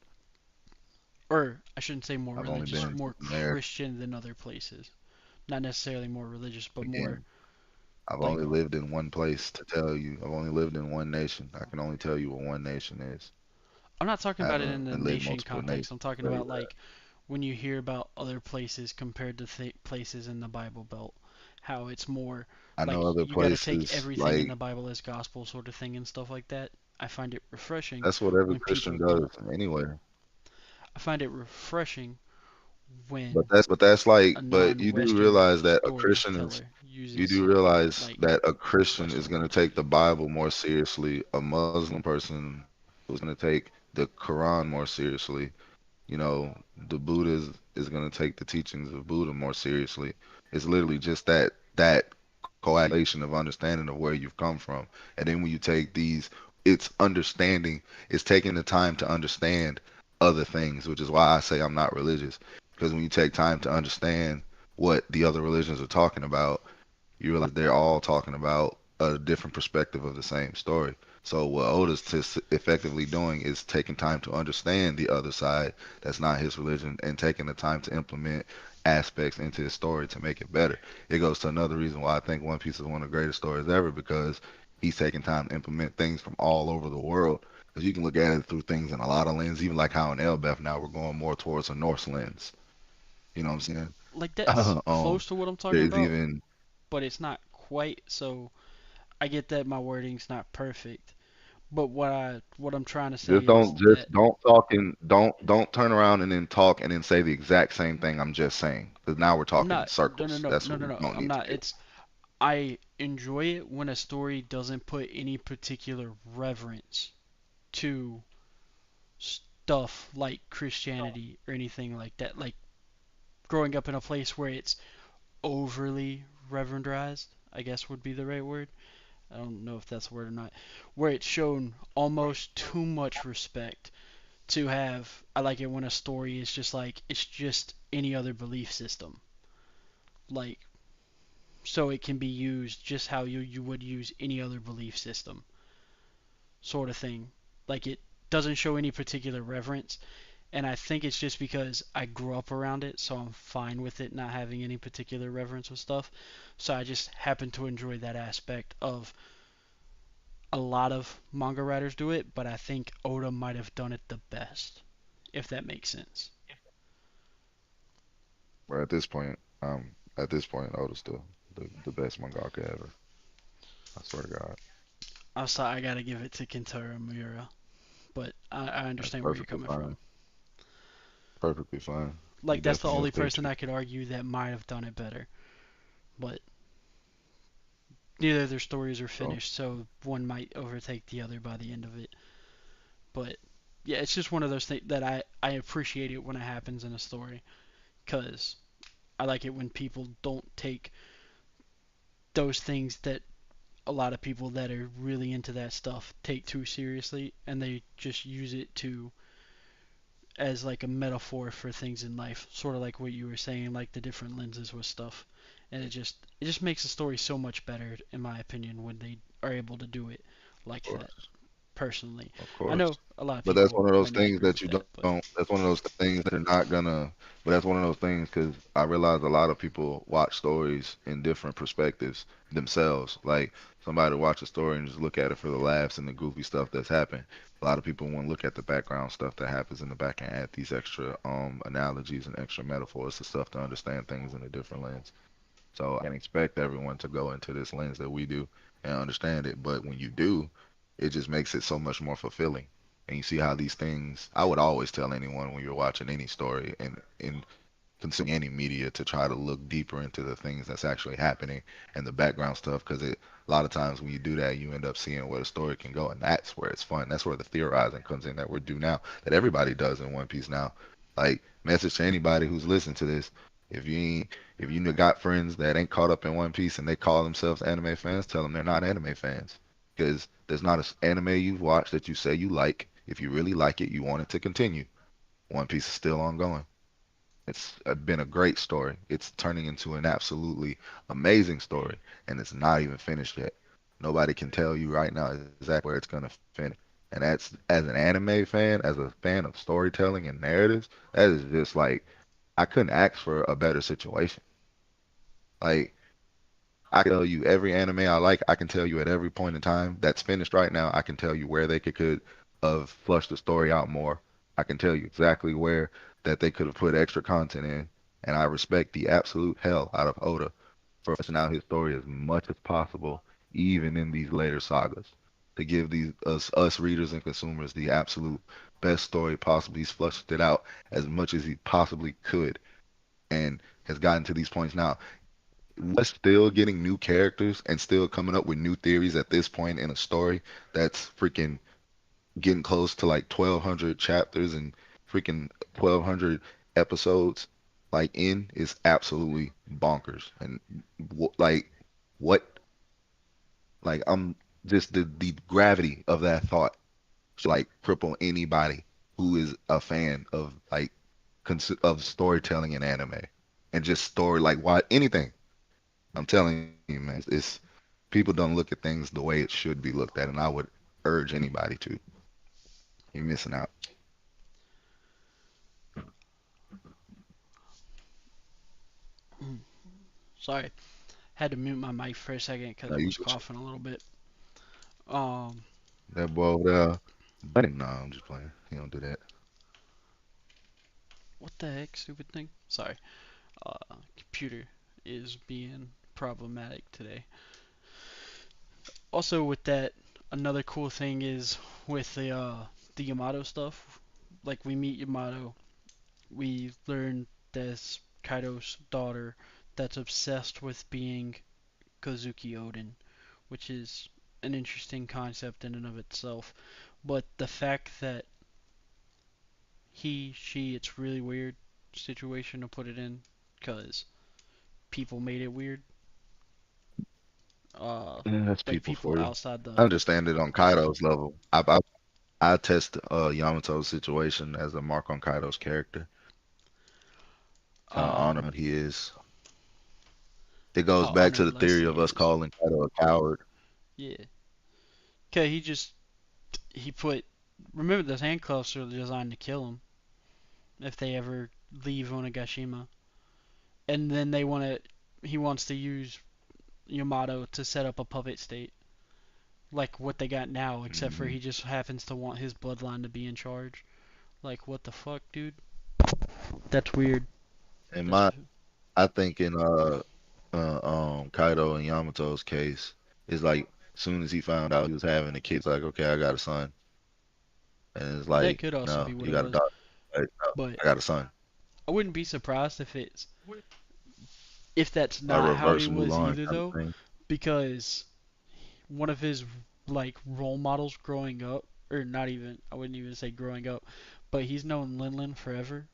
or I shouldn't say more I've only religious, been more there Christian than other places. Not necessarily more religious, but more again. I've like only lived in one place to tell you. I've only lived in one nation. I can only tell you what one nation is. I'm not talking I about it haven't in the lived nation multiple context. nations I'm to talking tell you about that. like when you hear about other places compared to places in the Bible Belt, how it's more I like know other you got to take places everything in like the Bible as gospel sort of thing and stuff like that. I find it refreshing that's what every when Christian people don't. does anyway. I find it refreshing But when that's like, a but you do non-Western realize that a Christian is, storyteller you do uses realize like that a Christian is Western going to culture. take the Bible more seriously. A Muslim person who's going to take the Quran more seriously. You know, the Buddha is going to take the teachings of Buddha more seriously. It's literally just that coagulation of understanding of where you've come from. And then when you take these, it's understanding, it's taking the time to understand other things, which is why I say I'm not religious. Because when you take time to understand what the other religions are talking about, you realize they're all talking about a different perspective of the same story. So what Oda's just effectively doing is taking time to understand the other side that's not his religion and taking the time to implement aspects into his story to make it better. It goes to another reason why I think One Piece is one of the greatest stories ever because he's taking time to implement things from all over the world. Because you can look at it through things in a lot of lenses, even like how in Elbeth now we're going more towards a Norse lens. You know what I'm saying? Like that's um, close to what I'm talking there's about, even but it's not quite. So I get that my wording's not perfect, but what I'm trying to say is that just don't talk and don't turn around and then talk and then say the exact same thing I'm just saying. Because now we're I'm talking in not no no circles. no That's no what no we no don't I'm need to not. do. It's I enjoy it when a story doesn't put any particular reverence to stuff like Christianity or anything like that. Like growing up in a place where it's overly reverendized, I guess would be the right word. I don't know if that's a word or not. Where it's shown almost too much respect to have. I like it when a story is just like it's just any other belief system. Like so it can be used just how you would use any other belief system sort of thing. Like it doesn't show any particular reverence, and I think it's just because I grew up around it, so I'm fine with it not having any particular reverence with stuff. So I just happen to enjoy that aspect of a lot of manga writers do it, but I think Oda might have done it the best, if that makes sense. Where at this point, Oda's the best mangaka ever. I swear to God, I'm sorry, I gotta give it to Kentaro Miura, but I that's understand where you're perfectly coming fine. from. Perfectly fine. He Like that's the definitely a only fair person trade. I could argue that might have done it better, but neither of their stories are So finished, so one might overtake the other by the end of it. But yeah, it's just one of those things that I appreciate it when it happens in a story, because I like it when people don't take those things that a lot of people that are really into that stuff take too seriously, and they just use it to as like a metaphor for things in life, sort of like what you were saying, like the different lenses with stuff, and it just makes the story so much better, in my opinion, when they are able to do it like of that. course, Personally, of I course. know a lot of But that's people one of those might not things agree that with you that, but don't. That's one of those things that you're not gonna. But that's one of those things because I realize a lot of people watch stories in different perspectives themselves. Like somebody watch a story and just look at it for the laughs and the goofy stuff that's happened. A lot of people want to look at the background stuff that happens in the back and add these extra analogies and extra metaphors and stuff to understand things in a different lens. So I can expect everyone to go into this lens that we do and understand it. But when you do, it just makes it so much more fulfilling. And you see how these things, I would always tell anyone when you're watching any story and consuming any media to try to look deeper into the things that's actually happening and the background stuff because it a lot of times when you do that you end up seeing where the story can go and that's where it's fun. That's where the theorizing comes in that we're do now that everybody does in One Piece now. Like message to anybody who's listening to this, if you ain't if you got friends that ain't caught up in One Piece and they call themselves anime fans, tell them they're not anime fans because there's not an anime you've watched that you say you like. If you really like it, you want it to continue. One Piece is still ongoing. It's been a great story. It's turning into an absolutely amazing story, and it's not even finished yet. Nobody can tell you right now exactly where it's gonna finish. And that's as an anime fan, as a fan of storytelling and narratives, that is just like I couldn't ask for a better situation. Like I can tell you every anime I like. I can tell you at every point in time that's finished right now. I can tell you where they could have flushed the story out more. I can tell you exactly where that they could have put extra content in. And I respect the absolute hell out of Oda for fleshing out his story as much as possible, even in these later sagas, to give these us readers and consumers the absolute best story possible. He's flushed it out as much as he possibly could, and has gotten to these points now we're still getting new characters and still coming up with new theories at this point in a story that's freaking getting close to like 1200 chapters and freaking 1200 episodes like in is absolutely bonkers and like what I'm just the gravity of that thought should like cripple anybody who is a fan of like of storytelling in anime and just story like why anything. I'm telling you, man, it's people don't look at things the way it should be looked at, and I would urge anybody to. You're missing out. Sorry, had to mute my mic for a second because Now I you was coughing a little bit. Um, that boy over there, but no, I'm just playing. He don't do that. what the heck, stupid thing? Sorry. Computer is being problematic today. Also, with that, another cool thing is with the Yamato stuff. Like we meet Yamato, we learn this Kaido's daughter that's obsessed with being Kozuki Odin, which is an interesting concept in and of itself. But the fact that he, she, it's really weird situation to put it in, because people made it weird. Yeah, that's Like people people for you. outside the I understand it on Kaido's level. I test Yamato's situation as a mark on Kaido's character, how um honored he is. It goes how back to the honorless theory he of us is. calling Kaido a coward. Yeah. Okay, he put remember those handcuffs are designed to kill him if they ever leave Onigashima. And then he wants to use Yamato to set up a puppet state. Like what they got now, except for Hmm. he just happens to want his bloodline to be in charge. Like what the fuck, dude? That's weird. And That's I think in Kaido and Yamato's case, it's like as soon as he found out he was having a kid, it's like, okay, I got a son. And it's that like, could also no, be what you it got a was. daughter. Like, no, But I got a son. I wouldn't be surprised if that's A not how he reverse was Mulan either kind of though, thing. because one of his like role models growing up, or not even, I wouldn't even say growing up, but he's known Linlin forever.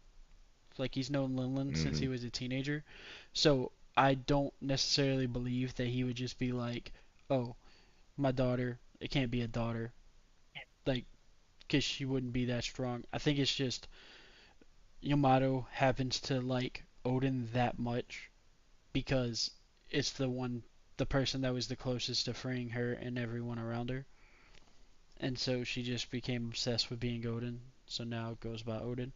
Like he's known Linlin since he Hmm. was a teenager. So I don't necessarily believe that he would just be like, "Oh, my daughter, it can't be a daughter." Like, cuz she wouldn't be that strong. I think it's just Yamato happens to like Odin that much because it's the person that was the closest to freeing her and everyone around her. And so she just became obsessed with being Odin. So now it goes by Odin.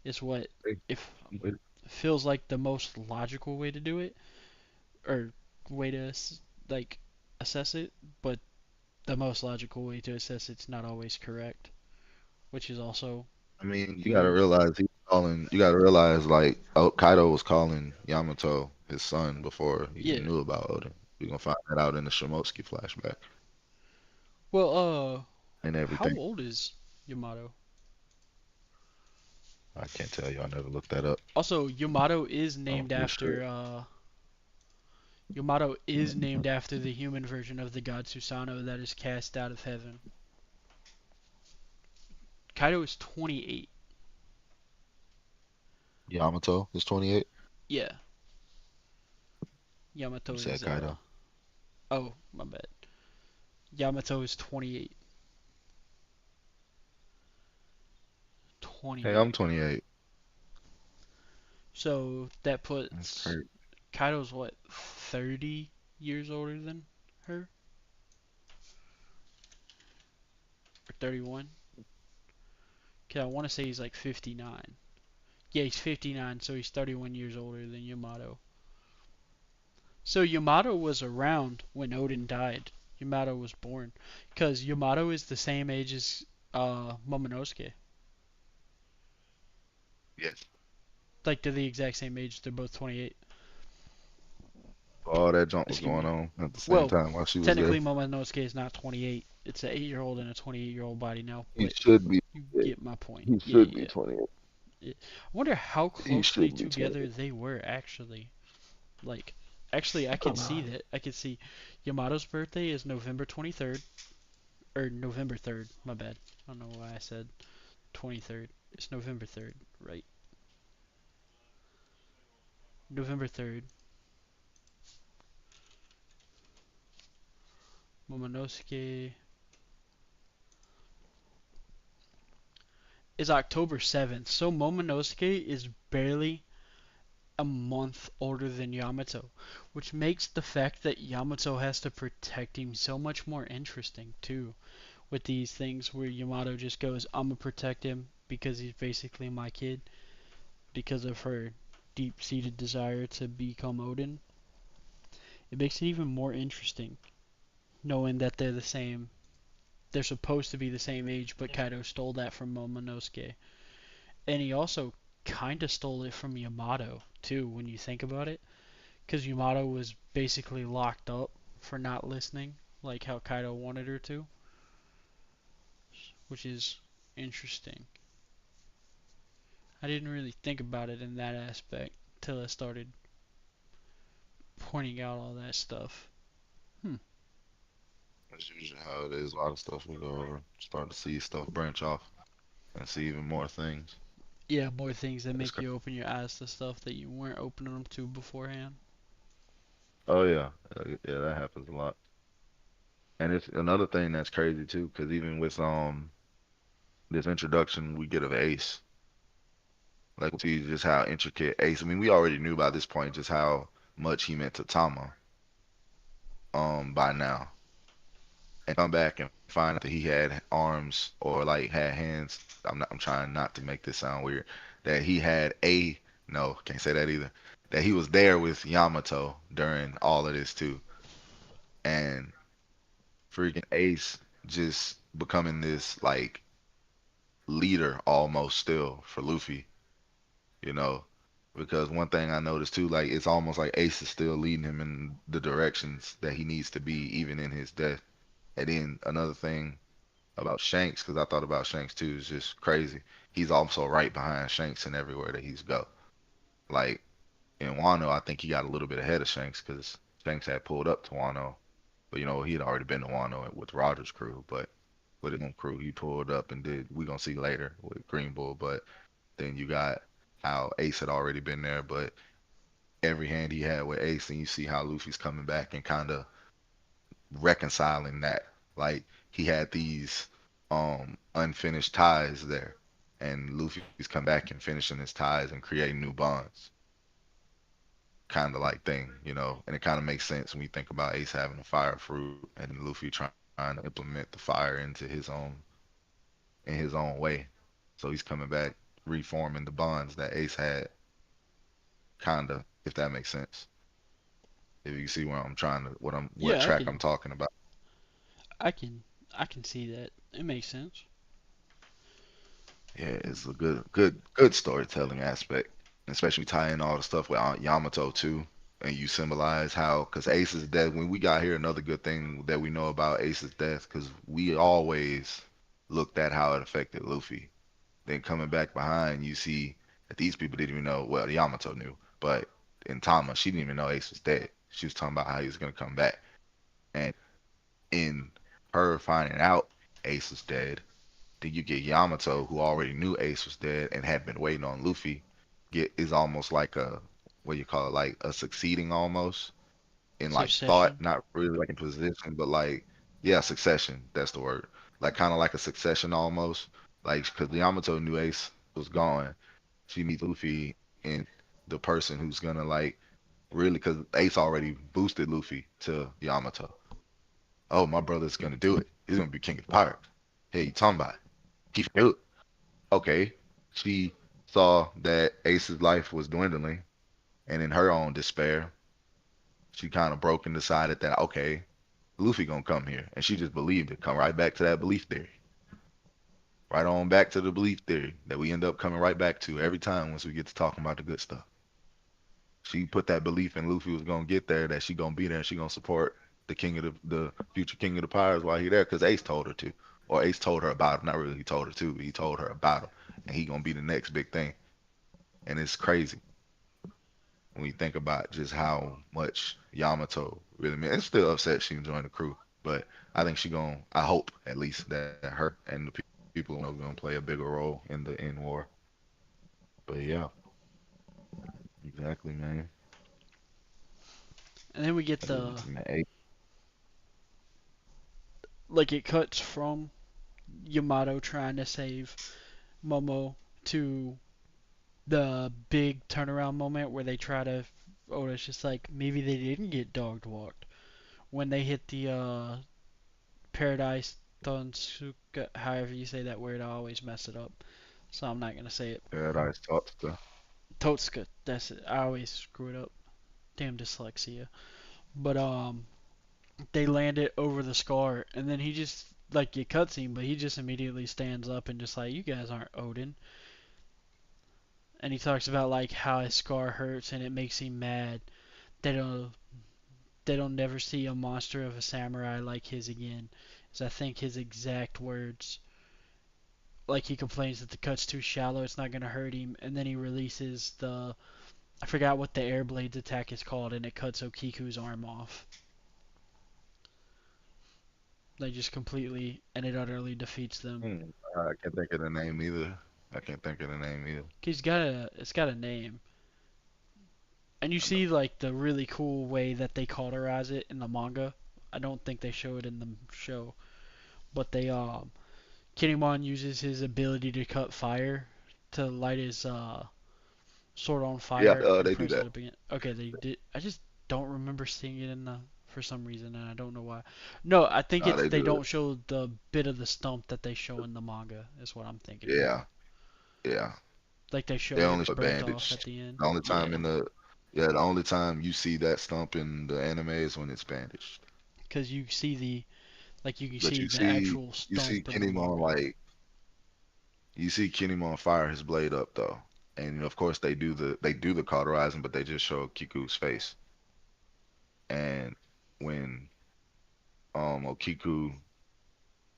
It's what if I'm with it. feels like the most logical way to do it, or way to like assess it, but the most logical way to assess it's not always correct, which is also I mean, you gotta weird. realize you gotta realize like Kaido was calling Yamato his son before he even Yeah. knew about Oden. We're gonna find that out in the Shimotsuki flashback Well, and how everything. old is Yamato? I can't tell you. I never looked that up. Also, I'm pretty sure. Yamato is named after the human version of the god Susanoo that is cast out of heaven. Kaido is 28. Yamato is 28. Yeah, Yamato You said is Kaido. oh, my bad. Yamato is 28. Hey, I'm 28. 28. So that That's puts crazy. Kaido's what, 30 years older than her? Or 31? Okay, I want to say he's like 59. Yeah, he's 59, so he's 31 years older than Yamato. So Yamato was around when Odin died. Yamato was born. Because Yamato is the same age as Momonosuke. Yes. Like, they're the exact same age. They're both 28. All that junk was Excuse going me. on at the same Well, time while she was technically there. Momonosuke is not 28. It's an 8-year-old and a 28-year-old body now. He But should be. you Yeah, get my point. he Yeah, should yeah, be yeah. 28. I wonder how He closely should be together 28. they were actually. Like, actually, I could see that. I could see Yamato's birthday is November 23rd. Or November 3rd. My bad. I don't know why I said 23rd. It's November 3rd, right? November 3rd. Momonosuke is October 7th. So Momonosuke is barely a month older than Yamato, which makes the fact that Yamato has to protect him so much more interesting too. With these things where Yamato just goes, "I'm gonna protect him because he's basically my kid," because of her deep-seated desire to become Odin. It makes it even more interesting knowing that they're the same. They're supposed to be the same age, but Kaido stole that from Momonosuke, and he also kind of stole it from Yamato too when you think about it, because Yamato was basically locked up for not listening, like how Kaido wanted her to, which is interesting. I didn't really think about it in that aspect till I started pointing out all that stuff. Hmm. That's usually how it is. A lot of stuff we go over, start to see stuff branch off and see even more things. Yeah, more things that It's make crazy. you open your eyes to stuff that you weren't opening them to beforehand. Oh yeah, yeah, that happens a lot. And it's another thing that's crazy too, because even with this introduction we get of Ace, like we see just how intricate Ace. I mean, we already knew by this point just how much he meant to Tama by now, and come back and find out that he had arms or like had hands. I'm trying not to make this sound weird. That he had a no, can't say that either. That he was there with Yamato during all of this too, and freaking Ace just becoming this like leader almost still for Luffy, you know. Because one thing I noticed too, like it's almost like Ace is still leading him in the directions that he needs to be, even in his death. And then another thing about Shanks, because I thought about Shanks too, is just crazy. He's also right behind Shanks in everywhere that he's go. Like in Wano, I think he got a little bit ahead of Shanks because Shanks had pulled up to Wano, but he had already been to Wano with Roger's crew. But with his own crew, he pulled up and did. We gonna see later with Green Bull, but then you got how Ace had already been there, but every hand he had with Ace, and you see how Luffy's coming back and kind of reconciling that. Like he had these unfinished ties there, and Luffy's come back and finishing his ties and creating new bonds, kind of like thing. And it kind of makes sense when you think about Ace having a fire fruit and Luffy trying to implement the fire into his own way. So he's coming back, reforming the bonds that Ace had, kinda, if that makes sense. If you see where I'm trying to, what Yeah, track I'm talking about. I can, I can see that. It makes sense. Yeah, it's a good storytelling aspect, especially tying all the stuff with Aunt Yamato too. And you symbolize how, because Ace's death, when we got here, another good thing that we know about Ace's death, because we always looked at how it affected Luffy. Then coming back behind, you see that these people didn't even know. Well, Yamato knew, but in Tama, she didn't even know Ace was dead. She was talking about how he was gonna come back, and in her finding out Ace was dead, then you get Yamato, who already knew Ace was dead and had been waiting on Luffy, is almost like a, what do you call it, like a succeeding almost in like thought, Succession. not really like in position, but like, yeah, succession. That's the word. Like kind of like a succession almost. Like because Yamato knew Ace was gone, she meets Luffy and the person who's gonna like really, because Ace already boosted Luffy to Yamato. Oh, my brother's gonna do it. He's gonna be king of the pirates. Hey, you talking about? He can do it. Okay. She saw that Ace's life was dwindling, and in her own despair, she kind of broke and decided that okay, Luffy gonna come here, and she just believed it. Come right back to that belief theory. Right on back to the belief theory that we end up coming right back to every time once we get to talking about the good stuff. She put that belief in Luffy was gonna get there, that she gonna be there, and she gonna support the king of the future king of the pirates while he there, because Ace told her to, or Ace told her about him. Not really, he told her to, but he told her about him, and he gonna be the next big thing. And it's crazy when you think about just how much Yamato really meant. It's still upset she joined the crew, but I think she gonna. I hope at least that her and the people gonna play a bigger role in the end war. But yeah, exactly, man. And then we get That is, the, man. like it cuts from Yamato trying to save Momo to the big turnaround moment where they try to. Oh, it's just like maybe they didn't get dog walked when they hit the Paradise Donsuka. However you say that word, I always mess it up, so I'm not gonna say it. Paradise talks to. Totska. That's it. I always screw it up. Damn dyslexia. But they land it over the Scar, and then he just like you cutscene, but he just immediately stands up and just like you guys aren't Odin, and he talks about like how his Scar hurts and it makes him mad. They don't they don't never see a monster of a samurai like his again. Is I think his exact words. Like he complains that the cut's too shallow, it's not gonna hurt him, and then he releases the I forgot what the air blades attack is called, and it cuts Okiku's arm off. Like just completely and it utterly defeats them. Hmm, I can't think of the name either. I can't think of the name either. It's got a name. And you I know. see like the really cool way that they cauterize it in the manga. I don't think they show it in the show, but they Kinemon uses his ability to cut fire to light his sword on Yeah, fire and they do press it that. up again. Okay, they did. I just don't remember seeing it in the for some reason, and I don't know why. No, I think it's They they do don't it. show the bit of the stump that they show in the manga. Is what I'm thinking of. Yeah, yeah. Like they They show it only show a burnt off bandage. at the end. The only time Yeah, in the Yeah, the only time you see that stump in the anime is when it's bandaged. because you see the like you can But see the actual you see stump in the Kinemon manga. like you see Kinemon fire his blade up though. And of course they do the cauterizing, but they just show Kiku's face. And when Okiku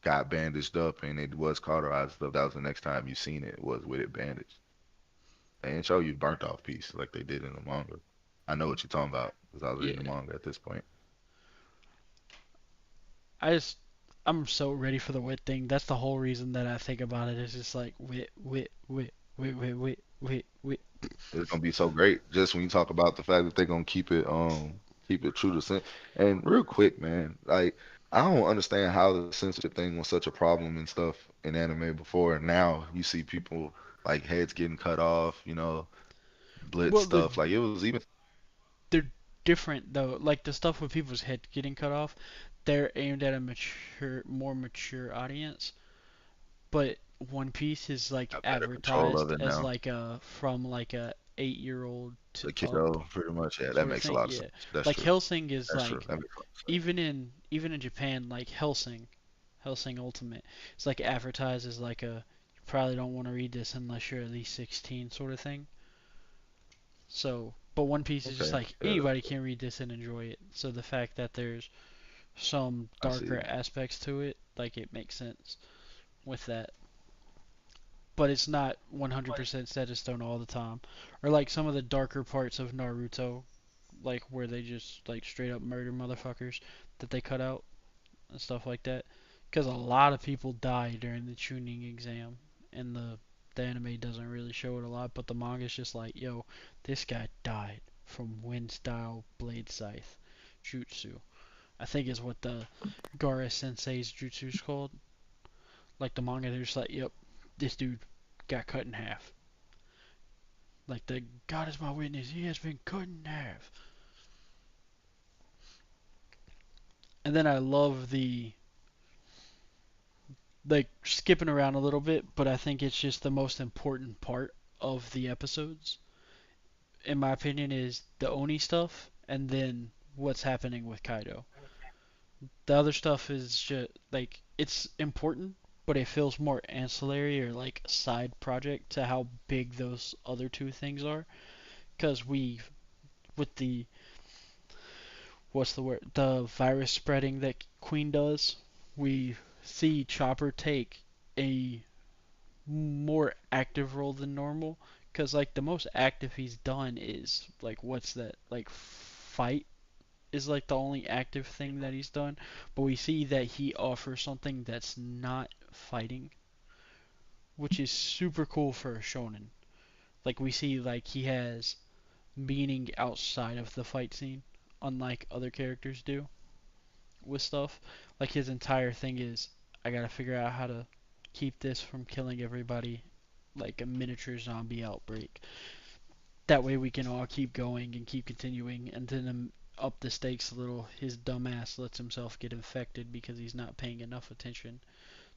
got bandaged up and it was cauterized up, that was the next time you seen it was with it bandaged. They didn't show you burnt off piece like they did in the manga. I know what you're talking about because I was reading the Yeah, manga at this point. I just I'm so ready for the wit thing. That's the whole reason that I think about it. It's just like wit, wit, wit, wit, wit, wit, wit, wit. It's gonna be so great just when you talk about the fact that they're gonna keep it true to sin. And real quick, man, like I don't understand how the censorship thing was such a problem and stuff in anime before. And now you see people like heads getting cut off, blitz Well, stuff. Like it was even they're different though. Like the stuff with people's head getting cut off, they're aimed at a more mature audience. But One Piece is like a better control of advertised it as now. like a from like a 8-year-old to The up kiddo, pretty much. Yeah, that sort of makes a thing. lot of Yeah, sense. That's like true. Hellsing is That's true. like That makes a lot of sense. even in Japan, like Hellsing Ultimate, it's like advertised as like a you probably don't want to read this unless you're at least 16 sort of thing. So, but One Piece is just Okay. like Yeah, anybody can read this and enjoy it. So the fact that there's some I see. darker aspects to it, like it makes sense with that. But it's not 100% set in stone all the time. Or like some of the darker parts of Naruto, like where they just like straight up murder motherfuckers that they cut out and stuff like that. Because a lot of people die during the tuning exam, and the anime doesn't really show it a lot, but the manga's just like, yo, this guy died from wind style blade scythe jutsu. I think is what the Gara Sensei's jutsu is called. Like the manga, they're just like, yep, this dude got cut in half. Like the God is my witness, he has been cut in half. And then I love the like skipping around a little bit, but I think it's just the most important part of the episodes, in my opinion, is the Oni stuff and then what's happening with Kaido. The other stuff is just like it's important, but it feels more ancillary or like a side project to how big those other two things are. Because we, with the what's the word, the virus spreading that Queen does, we see Chopper take a more active role than normal. Because like the most active he's done is like what's that like fight is like the only active thing that he's done, but we see that he offers something that's not fighting, which is super cool for a shonen. Like we see like he has meaning outside of the fight scene, unlike other characters do with stuff. Like his entire thing is I gotta figure out how to keep this from killing everybody like a miniature zombie outbreak. That way we can all keep going and keep continuing, and then up the stakes a little, his dumbass lets himself get infected because he's not paying enough attention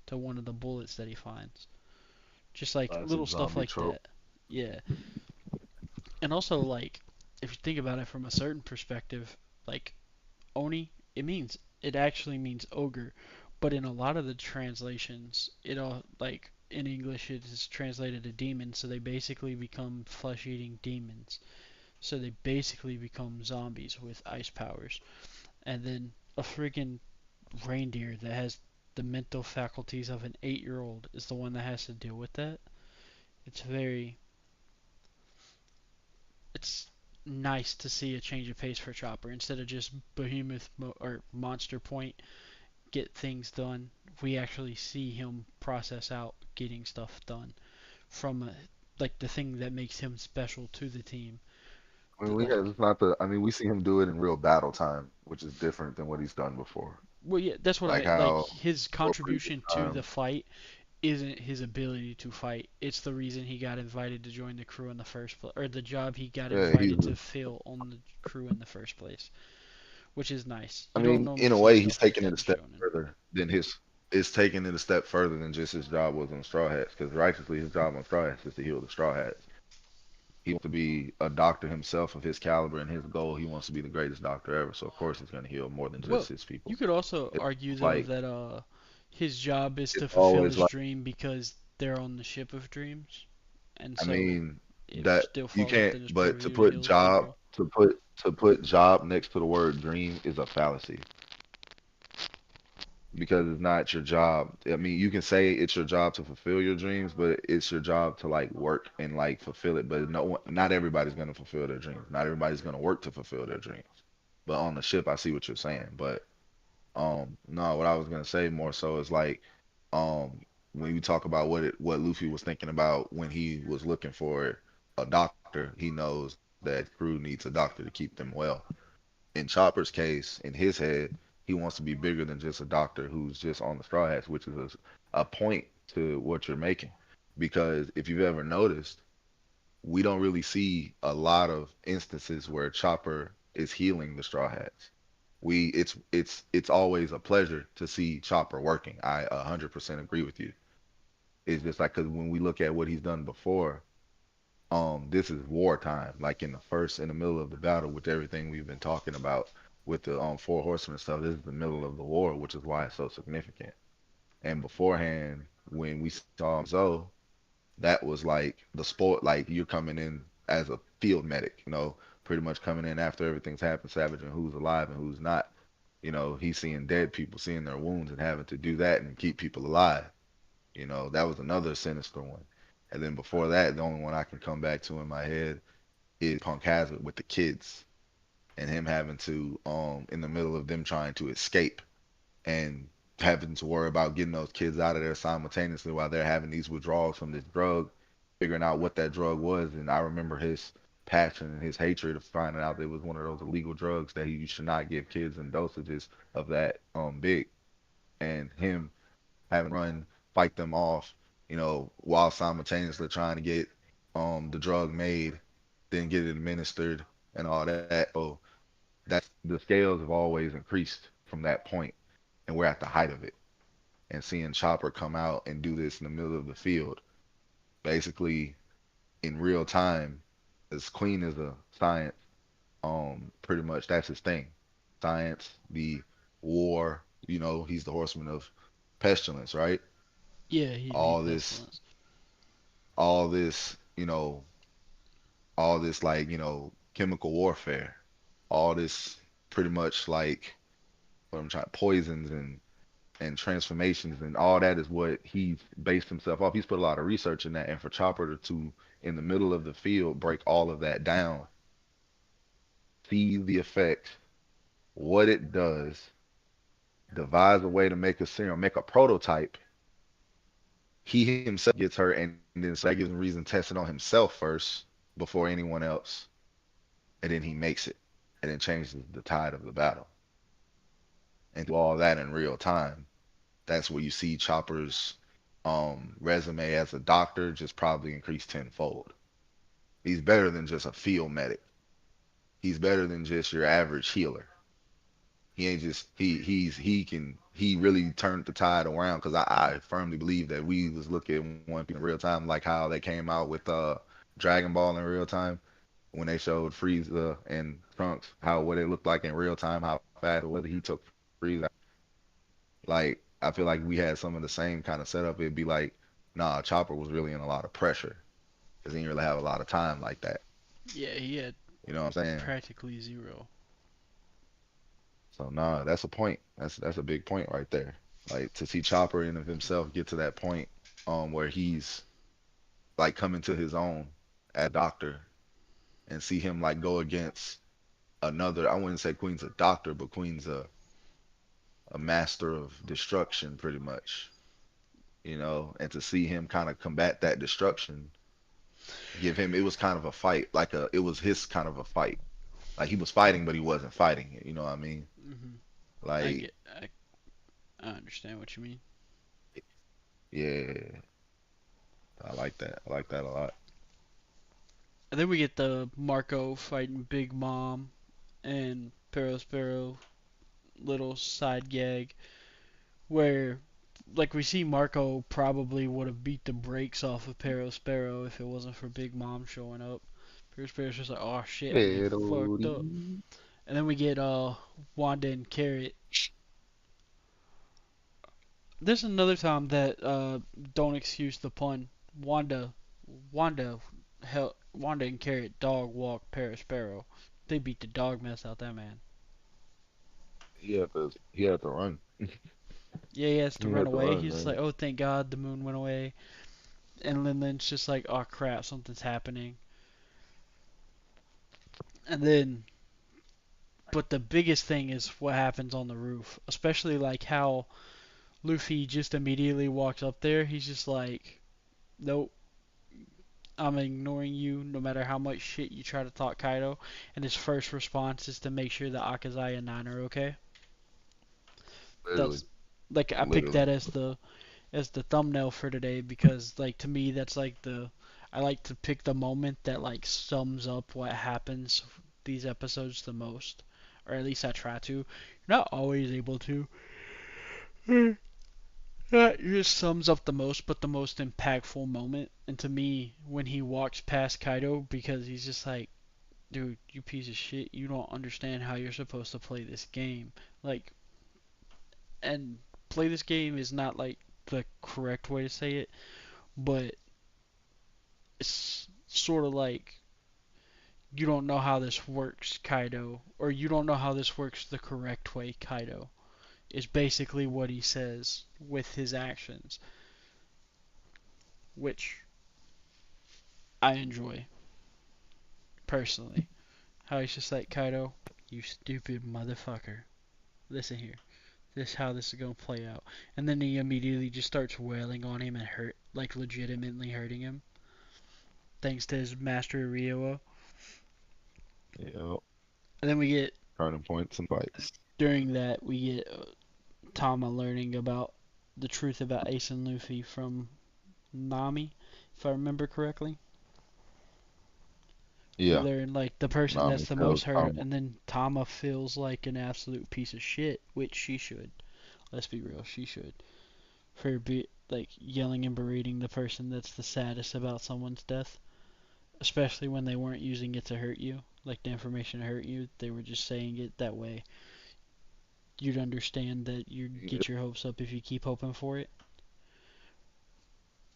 to one of the bullets that he finds. Just like Classic little stuff zombie like trope. that. Yeah. And also, like, if you think about it from a certain perspective, like Oni, it actually means ogre, but in a lot of the translations, it all like in English it is translated to demon, so they basically become flesh-eating demons. So they basically become zombies with ice powers. And then a freaking reindeer that has the mental faculties of an 8-year-old is the one that has to deal with that. It's very it's nice to see a change of pace for Chopper instead of just behemoth or monster point get things done. We actually see him process out getting stuff done from like the thing that makes him special to the team. I mean, That we have like, it's not the. I mean, we see him do it in real battle time, which is different than what he's done before. well, yeah, that's what Like I like. how His for previous contribution to the time, fight isn't his ability to fight. It's the reason he got invited to join the crew in the first place, or the job he got yeah, he invited to was. fill on the crew in the first place, which is nice. I You don't mean, normally in a see way, he's stuff like taking that it a in step shonen. further than his. It's taking it a step further than just his job was on Straw Hats, because righteously his job on Straw Hats is to heal the Straw Hats. He wants to be a doctor himself of his caliber and his goal. He wants to be the greatest doctor ever. So of course he's going to heal more than just Well, his you people. could also It's argue though like that his job is to it's fulfill always his like. dream because they're on the ship of dreams, and I so mean it that still you falls can't. within his But to purview to put heal his job people. to put job next to the word dream is a fallacy because it's not your job. I mean, you can say it's your job to fulfill your dreams, but it's your job to like work and like fulfill it. But no one, not everybody's gonna fulfill their dreams. Not everybody's gonna work to fulfill their dreams. But on the ship, I see what you're saying. But no, what I was gonna say more so is like, um, when you talk about what Luffy was thinking about when he was looking for a doctor, he knows that crew needs a doctor to keep them well. In Chopper's case, in his head, he wants to be bigger than just a doctor who's just on the Straw Hats, which is a point to what you're making. Because if you've ever noticed, we don't really see a lot of instances where Chopper is healing the Straw Hats. It's always a pleasure to see Chopper working. I 100% agree with you. It's just like because when we look at what he's done before, this is wartime, like in the middle of the battle with everything we've been talking about with the four horsemen and stuff. This is the middle of the war, which is why it's so significant. And beforehand, when we saw Zoe, that was like the sport, like you're coming in as a field medic, pretty much coming in after everything's happened, savaging who's alive and who's not. He's seeing dead people, seeing their wounds, and having to do that and keep people alive. That was another sinister one. And then before that, the only one I can come back to in my head is Punk Hazard with the kids and him having to, in the middle of them trying to escape and having to worry about getting those kids out of there simultaneously while they're having these withdrawals from this drug, figuring out what that drug was. And I remember his passion and his hatred of finding out that it was one of those illegal drugs that you should not give kids in dosages of that big. And him having to run, fight them off, while simultaneously trying to get the drug made, then get it administered and all that. So that's the scales have always increased from that point, and we're at the height of it. And seeing Chopper come out and do this in the middle of the field, basically in real time, as clean as a science, pretty much that's his thing. Science, the war, he's the horseman of pestilence, right? Yeah, he's the All this, pestilence. all this, all this like, chemical warfare, all this pretty much like what I'm trying, poisons and transformations and all that is what he's based himself off. He's put a lot of research in that, and for Chopper to in the middle of the field break all of that down, see the effects, what it does, devise a way to make a serum, make a prototype. He himself gets hurt, and then so that gives him reason to test it on himself first before anyone else, and then he makes it, and then changes the tide of the battle. And through all that in real time, that's where you see Chopper's. resume as a doctor just probably increased tenfold. He's better than just a field medic. He's better than just your average healer. He ain't just he really turned the tide around because I firmly believe that we was looking at One Piece in real time, like how they came out with Dragon Ball in real time when they showed Frieza and Trunks how what it looked like in real time, how fast whether he took Frieza. Like I feel like we had some of the same kind of setup. It'd be like, nah, Chopper was really in a lot of pressure because he didn't really have a lot of time like that. Yeah, he had You know what I'm saying? practically zero. So nah, that's a point. That's a big point right there. Like to see Chopper in of himself get to that point, where he's like coming to his own at doctor and see him like go against another. I wouldn't say Queen's a doctor, but Queen's a master of destruction, pretty much. You know, and to see him kind of combat that destruction, give him it was kind of a fight, like it was his kind of a fight. Like he was fighting, but he wasn't fighting it. You know what I mean? hmm I Like get, I, I understand what you mean. yeah, I like that. I like that a lot. And then we get the Marco fighting Big Mom and Perospero little side gag where like we see Marco probably would have beat the brakes off of Perospero if it wasn't for Big Mom showing up. Perospero's just like, oh shit, I'm getting Pero fucked up. And then we get Wanda and Carrot. There's another time that don't excuse the pun. Wanda Wanda Wanda and Carrot dog walk Perospero. They beat the dog mess out that man. he had to run. Yeah, he has to He run had to away. run, He's just like, man. oh, thank God the moon went away. And Linden's just like, oh crap, something's happening. And then, but the biggest thing is what happens on the roof, especially like how Luffy just immediately walks up there. He's just like, nope, I'm ignoring you no matter how much shit you try to talk Kaido. And his first response is to make sure that Akazai and Nine are okay. Literally, That's like I picked literally. that as the thumbnail for today because like to me that's like the I like to pick the moment that like sums up what happens these episodes the most, or at least I try to. You're not always able to. It just sums up the most, but the most impactful moment. And to me, when he walks past Kaido, because he's just like, dude, you piece of shit, you don't understand how you're supposed to play this game. Like, and play this game is not like the correct way to say it, but it's sort of like you don't know how this works, Kaido, or you don't know how this works the correct way, Kaido, is basically what he says with his actions, which I enjoy personally. How he's just like, Kaido, you stupid motherfucker. Listen here. This is how this is gonna play out. And then he immediately just starts wailing on him and like legitimately hurting him, thanks to his master Rioa. Yeah, And then we get turning points and fights. during that we get Tama learning about the truth about Ace and Luffy from Nami, if I remember correctly. We Yeah, learn like the person Nami that's the tells most hurt, Tama. and then Tama feels like an absolute piece of shit, which she should. Let's be real, she should. For like yelling and berating the person that's the saddest about someone's death, especially when they weren't using it to hurt you, like the information to hurt you. They were just saying it that way. You'd understand that you'd Yeah, get your hopes up if you keep hoping for it.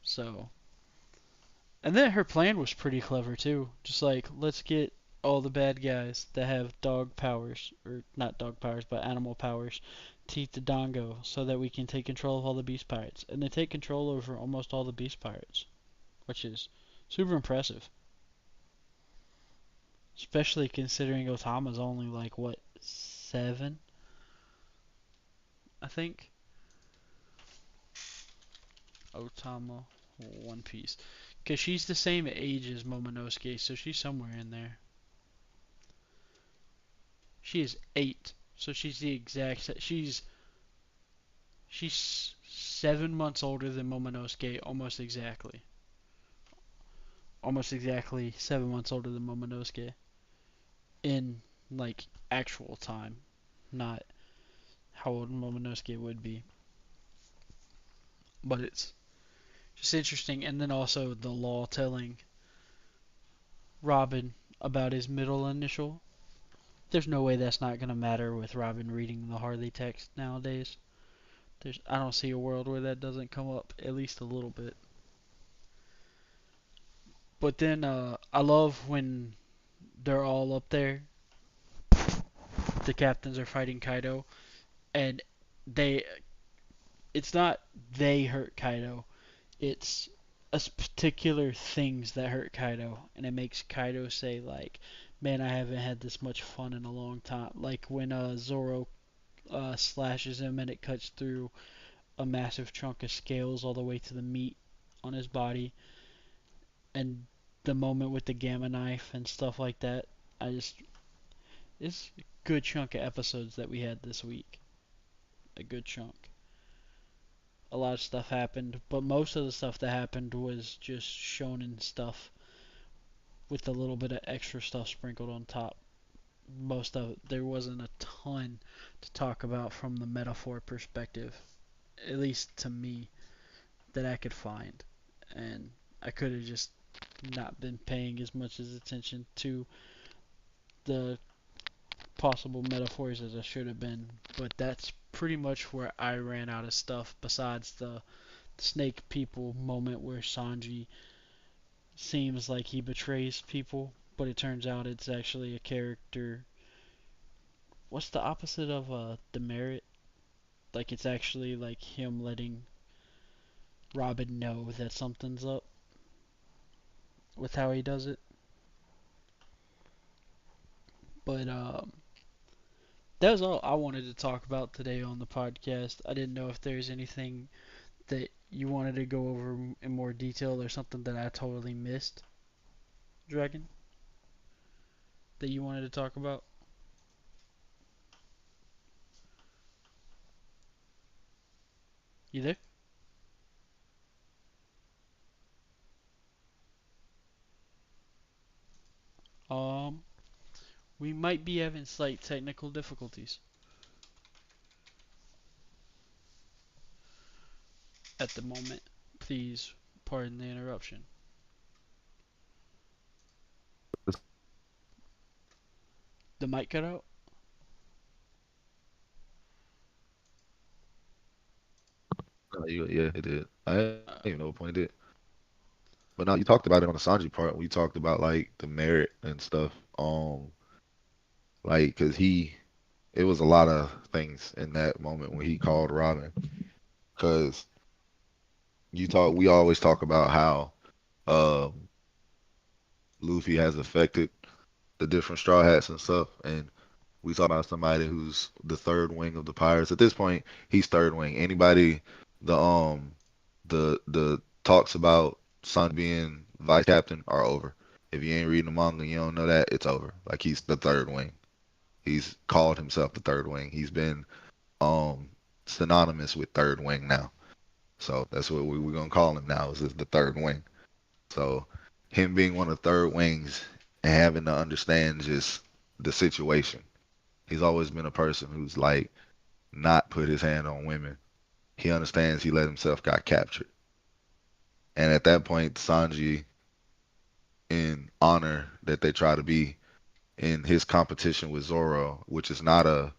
So, and then her plan was pretty clever too. Just like, let's get all the bad guys that have dog powers, or not dog powers, but animal powers, to eat the Dongo so that we can take control of all the beast pirates. And they take control over almost all the beast pirates, which is super impressive. Especially considering Otama's only like, what, 7? I think. Otama, One Piece. Because she's the same age as Momonosuke, so she's somewhere in there. She is 8. So she's the exact. She's 7 months older than Momonosuke, almost exactly 7 months older than Momonosuke in like actual time, not how old Momonosuke would be. But it's just interesting, and then also the law telling Robin about his middle initial. There's no way that's not gonna matter with Robin reading the Harley text nowadays. I don't see a world where that doesn't come up at least a little bit. But then I love when they're all up there. The captains are fighting Kaido, and they it's not they hurt Kaido. It's particular things that hurt Kaido, and it makes Kaido say like, "Man, I haven't had this much fun in a long time." Like when Zoro slashes him and it cuts through a massive chunk of scales all the way to the meat on his body, and the moment with the gamma knife and stuff like that. I just it's a good chunk of episodes that we had this week. A good chunk. A lot of stuff happened, but most of the stuff that happened was just shonen stuff with a little bit of extra stuff sprinkled on top. Most of it, there wasn't a ton to talk about from the metaphor perspective, at least to me, that I could find. And I could have just not been paying as much as attention to the possible metaphors as I should have been. But that's pretty much where I ran out of stuff besides the snake people moment where Sanji seems like he betrays people, but it turns out it's actually a character. What's the opposite of demerit? Like it's actually like him letting Robin know that something's up with how he does it. But that was all I wanted to talk about today on the podcast. I didn't know if there's anything that you wanted to go over in more detail or something that I totally missed, Dragon, that you wanted to talk about. You there? Um, we might be having slight technical difficulties at the moment. Please pardon the interruption. The mic cut out? Yeah, it did. I didn't Uh, even know what point it did. But now you talked about it on the Sanji part. We talked about like the merit and stuff. Like, cause it was a lot of things in that moment when he called Robin. Cause we always talk about how um Luffy has affected the different Straw Hats and stuff, and we talk about somebody who's the third wing of the pirates. At this point, he's third wing. Anybody the talks about Sun being vice captain are over. If you ain't reading the manga, you don't know that it's over. Like he's the third wing. He's called himself the third wing. He's been um synonymous with third wing now. So that's what we're gonna call him now. Is the third wing. So him being one of the third wings and having to understand just the situation. He's always been a person who's like not put his hand on women. He understands he let himself got captured. And at that point, Sanji, in honor that they try to be in his competition with Zoro, which is not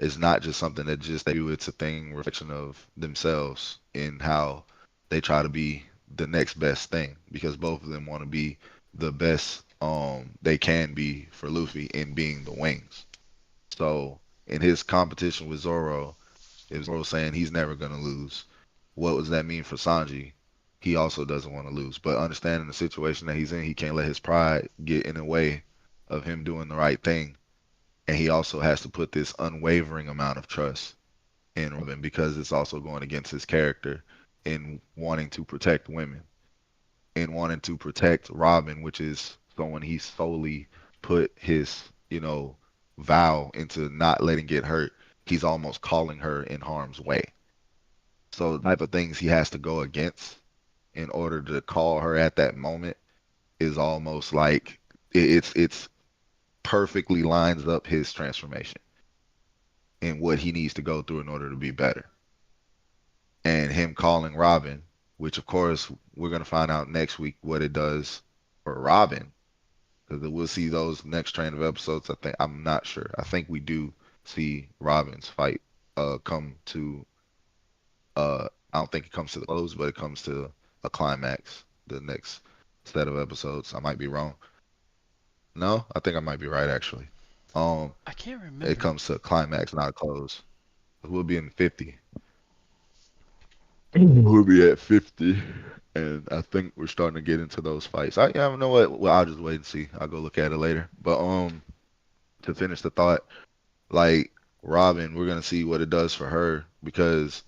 just something that just they do. It's a thing reflection of themselves in how they try to be the next best thing because both of them want to be the best they can be for Luffy in being the wings. So in his competition with Zoro, if Zoro's saying he's never gonna lose, what does that mean for Sanji? He also doesn't want to lose, but understanding the situation that he's in, he can't let his pride get in the way of him doing the right thing, and he also has to put this unwavering amount of trust in Robin because it's also going against his character in wanting to protect women, in wanting to protect Robin, which is someone he solely put his, vow into not letting get hurt. He's almost calling her in harm's way. So the type of things he has to go against in order to call her at that moment is almost like it's perfectly lines up his transformation and what he needs to go through in order to be better. And him calling Robin, which of course we're gonna find out next week what it does for Robin, because we'll see those next train of episodes. I think I'm not sure. I think we do see Robin's fight come to I don't think it comes to the close, but it comes to a climax the next set of episodes. I might be wrong. No, I think I might be right actually. Um, I can't it remember. comes to a climax, not a close. We'll be in 50. We'll be at 50, and I think we're starting to get into those fights. Yeah, you know what? Well, I'll just wait and see. I'll go look at it later. But to finish the thought, like Robin, we're gonna see what it does for her because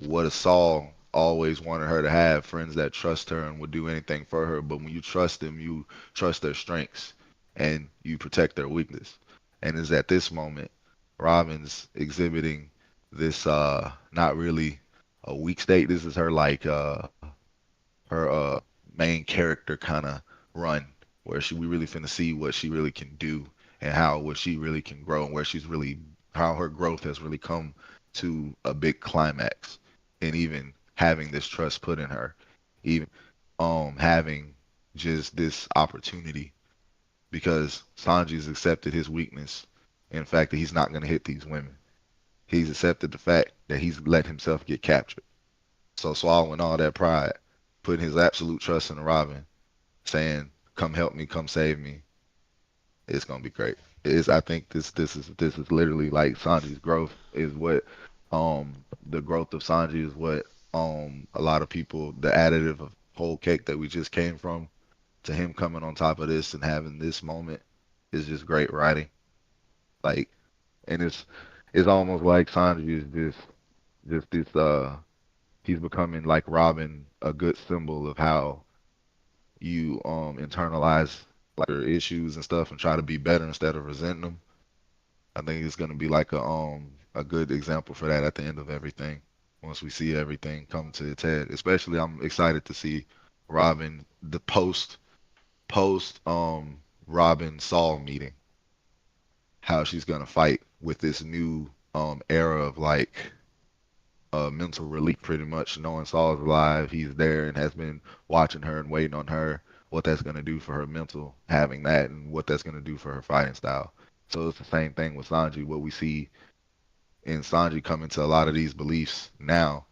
what a Saul always wanted her to have friends that trust her and would do anything for her. But when you trust them, you trust their strengths and you protect their weakness. And is at this moment, Robin's exhibiting this not really a weak state. This is her like her main character kind of run where we really finna see what she really can do and how what she really can grow and where she's really how her growth has really come to a big climax and even having this trust put in her even having just this opportunity because Sanji's accepted his weakness and the fact that he's not going to hit these women. He's accepted the fact that he's let himself get captured. So swallowing all that pride, putting his absolute trust in Robin, saying, "Come help me, come save me," it's gonna be great. It's, I think this is literally like Sanji's growth is what the growth of Sanji is what a lot of people the additive of whole cake that we just came from to him coming on top of this and having this moment is just great writing. Like and it's almost like Sanji is just this he's becoming like Robin a good symbol of how you internalize like your issues and stuff and try to be better instead of resenting them. I think it's gonna be like a good example for that at the end of everything. Once we see everything come to its head. Especially I'm excited to see Robin the post Robin Saul meeting. How she's gonna fight with this new era of like mental relief, pretty much knowing Saul's alive, he's there and has been watching her and waiting on her. What that's gonna do for her mental, having that, and what that's gonna do for her fighting style. So it's the same thing with Sanji. What we see in Sanji coming to a lot of these beliefs now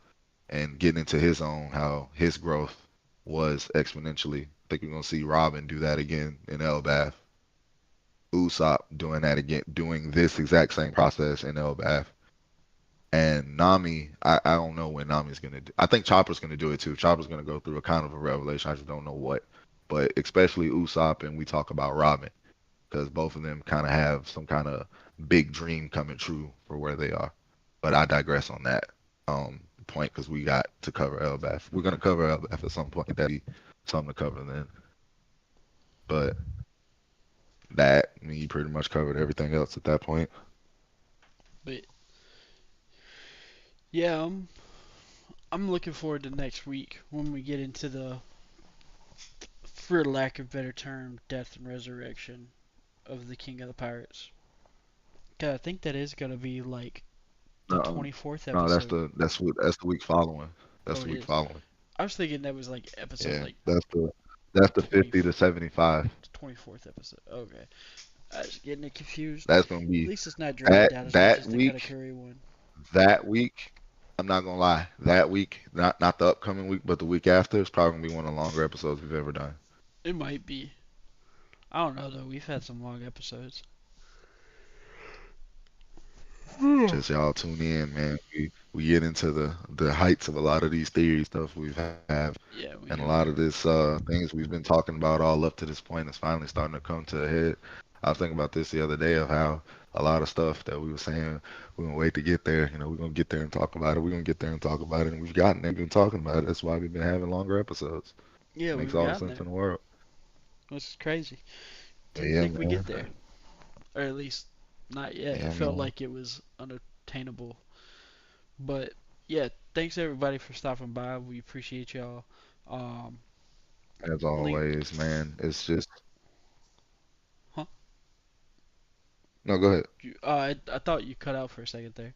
and getting into his own, how his growth was exponentially. I think we're gonna see Robin do that again in Elbaf. Usopp doing that again, doing this exact same process in Elbaf. And Nami, I don't know when Nami's gonna do. I think Chopper's gonna do it too. Chopper's gonna go through a kind of a revelation. I just don't know what. But especially Usopp and we talk about Robin because both of them kind of have some kind of big dream coming true for where they are. But I digress on that point because we got to cover Elbaf. We're gonna cover Elbaf at some point. That'd be something to cover then. But that I mean you pretty much covered everything else at that point. But yeah, I'm looking forward to next week when we get into the, for lack of better term, death and resurrection of the King of the Pirates. 'Cause I think that is gonna be like the No, 24th no, episode. that's the week following. That's Oh, the it week is. following. I was thinking that was like episode Yeah, like that's the 20, 50 to 75. 24th episode. Okay, I was getting it confused. That's gonna At be least it's not dragged that out as much that as the week. Katakuri one. That week, I'm not gonna lie. That week, not the upcoming week, but the week after, is probably gonna be one of the longer episodes we've ever done. It might be. I don't know though. We've had some long episodes. Yeah, Just y'all tune in, man. We get into the heights of a lot of these theory stuff we've have, we and a do. lot of this things we've been talking about all up to this point is finally starting to come to a head. I was thinking about this the other day of how a lot of stuff that we were saying we're gonna wait to get there. We're gonna get there and talk about it. We're gonna get there and talk about it, and we've gotten there, been talking about it. That's why we've been having longer episodes. Yeah, Makes we've all the gotten sense there. in the world. This is crazy. But Didn't yeah, think we man. get there, or at least not yet. Yeah, It I felt mean, like it was unattainable, but yeah, thanks everybody for stopping by. We appreciate y'all. Um, As link, always, man. It's just huh? no. Go ahead. I thought you cut out for a second there.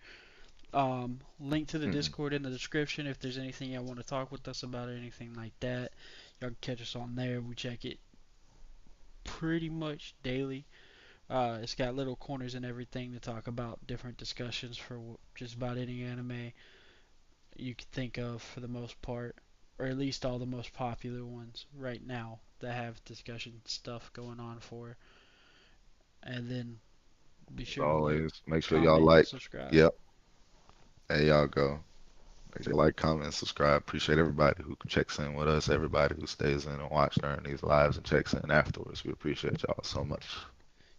Link to the Mm-mm. Discord in the description. If there's anything y'all want to talk with us about, or anything like that, y'all can catch us on there. We check it pretty much daily. It's got little corners and everything to talk about different discussions for just about any anime you could think of for the most part, or at least all the most popular ones right now that have discussion stuff going on for. And then be As sure to like, always, make sure y'all comment, and like. subscribe. Yep. There y'all go. Make sure you like, comment, and subscribe. Appreciate everybody who checks in with us. Everybody who stays in and watch during these lives and checks in afterwards. We appreciate y'all so much.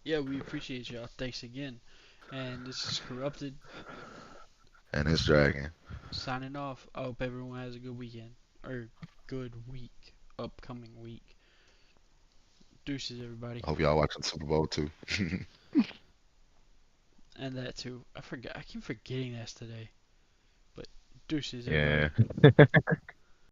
Yeah, we appreciate y'all. Thanks again. And this is Corrupted And it's dragging. signing off. I hope everyone has a good weekend or good week, upcoming week. Deuces, everybody. Hope y'all watching Super Bowl too. And that too. I forgot. I keep forgetting that's today. But deuces, Yeah. everybody.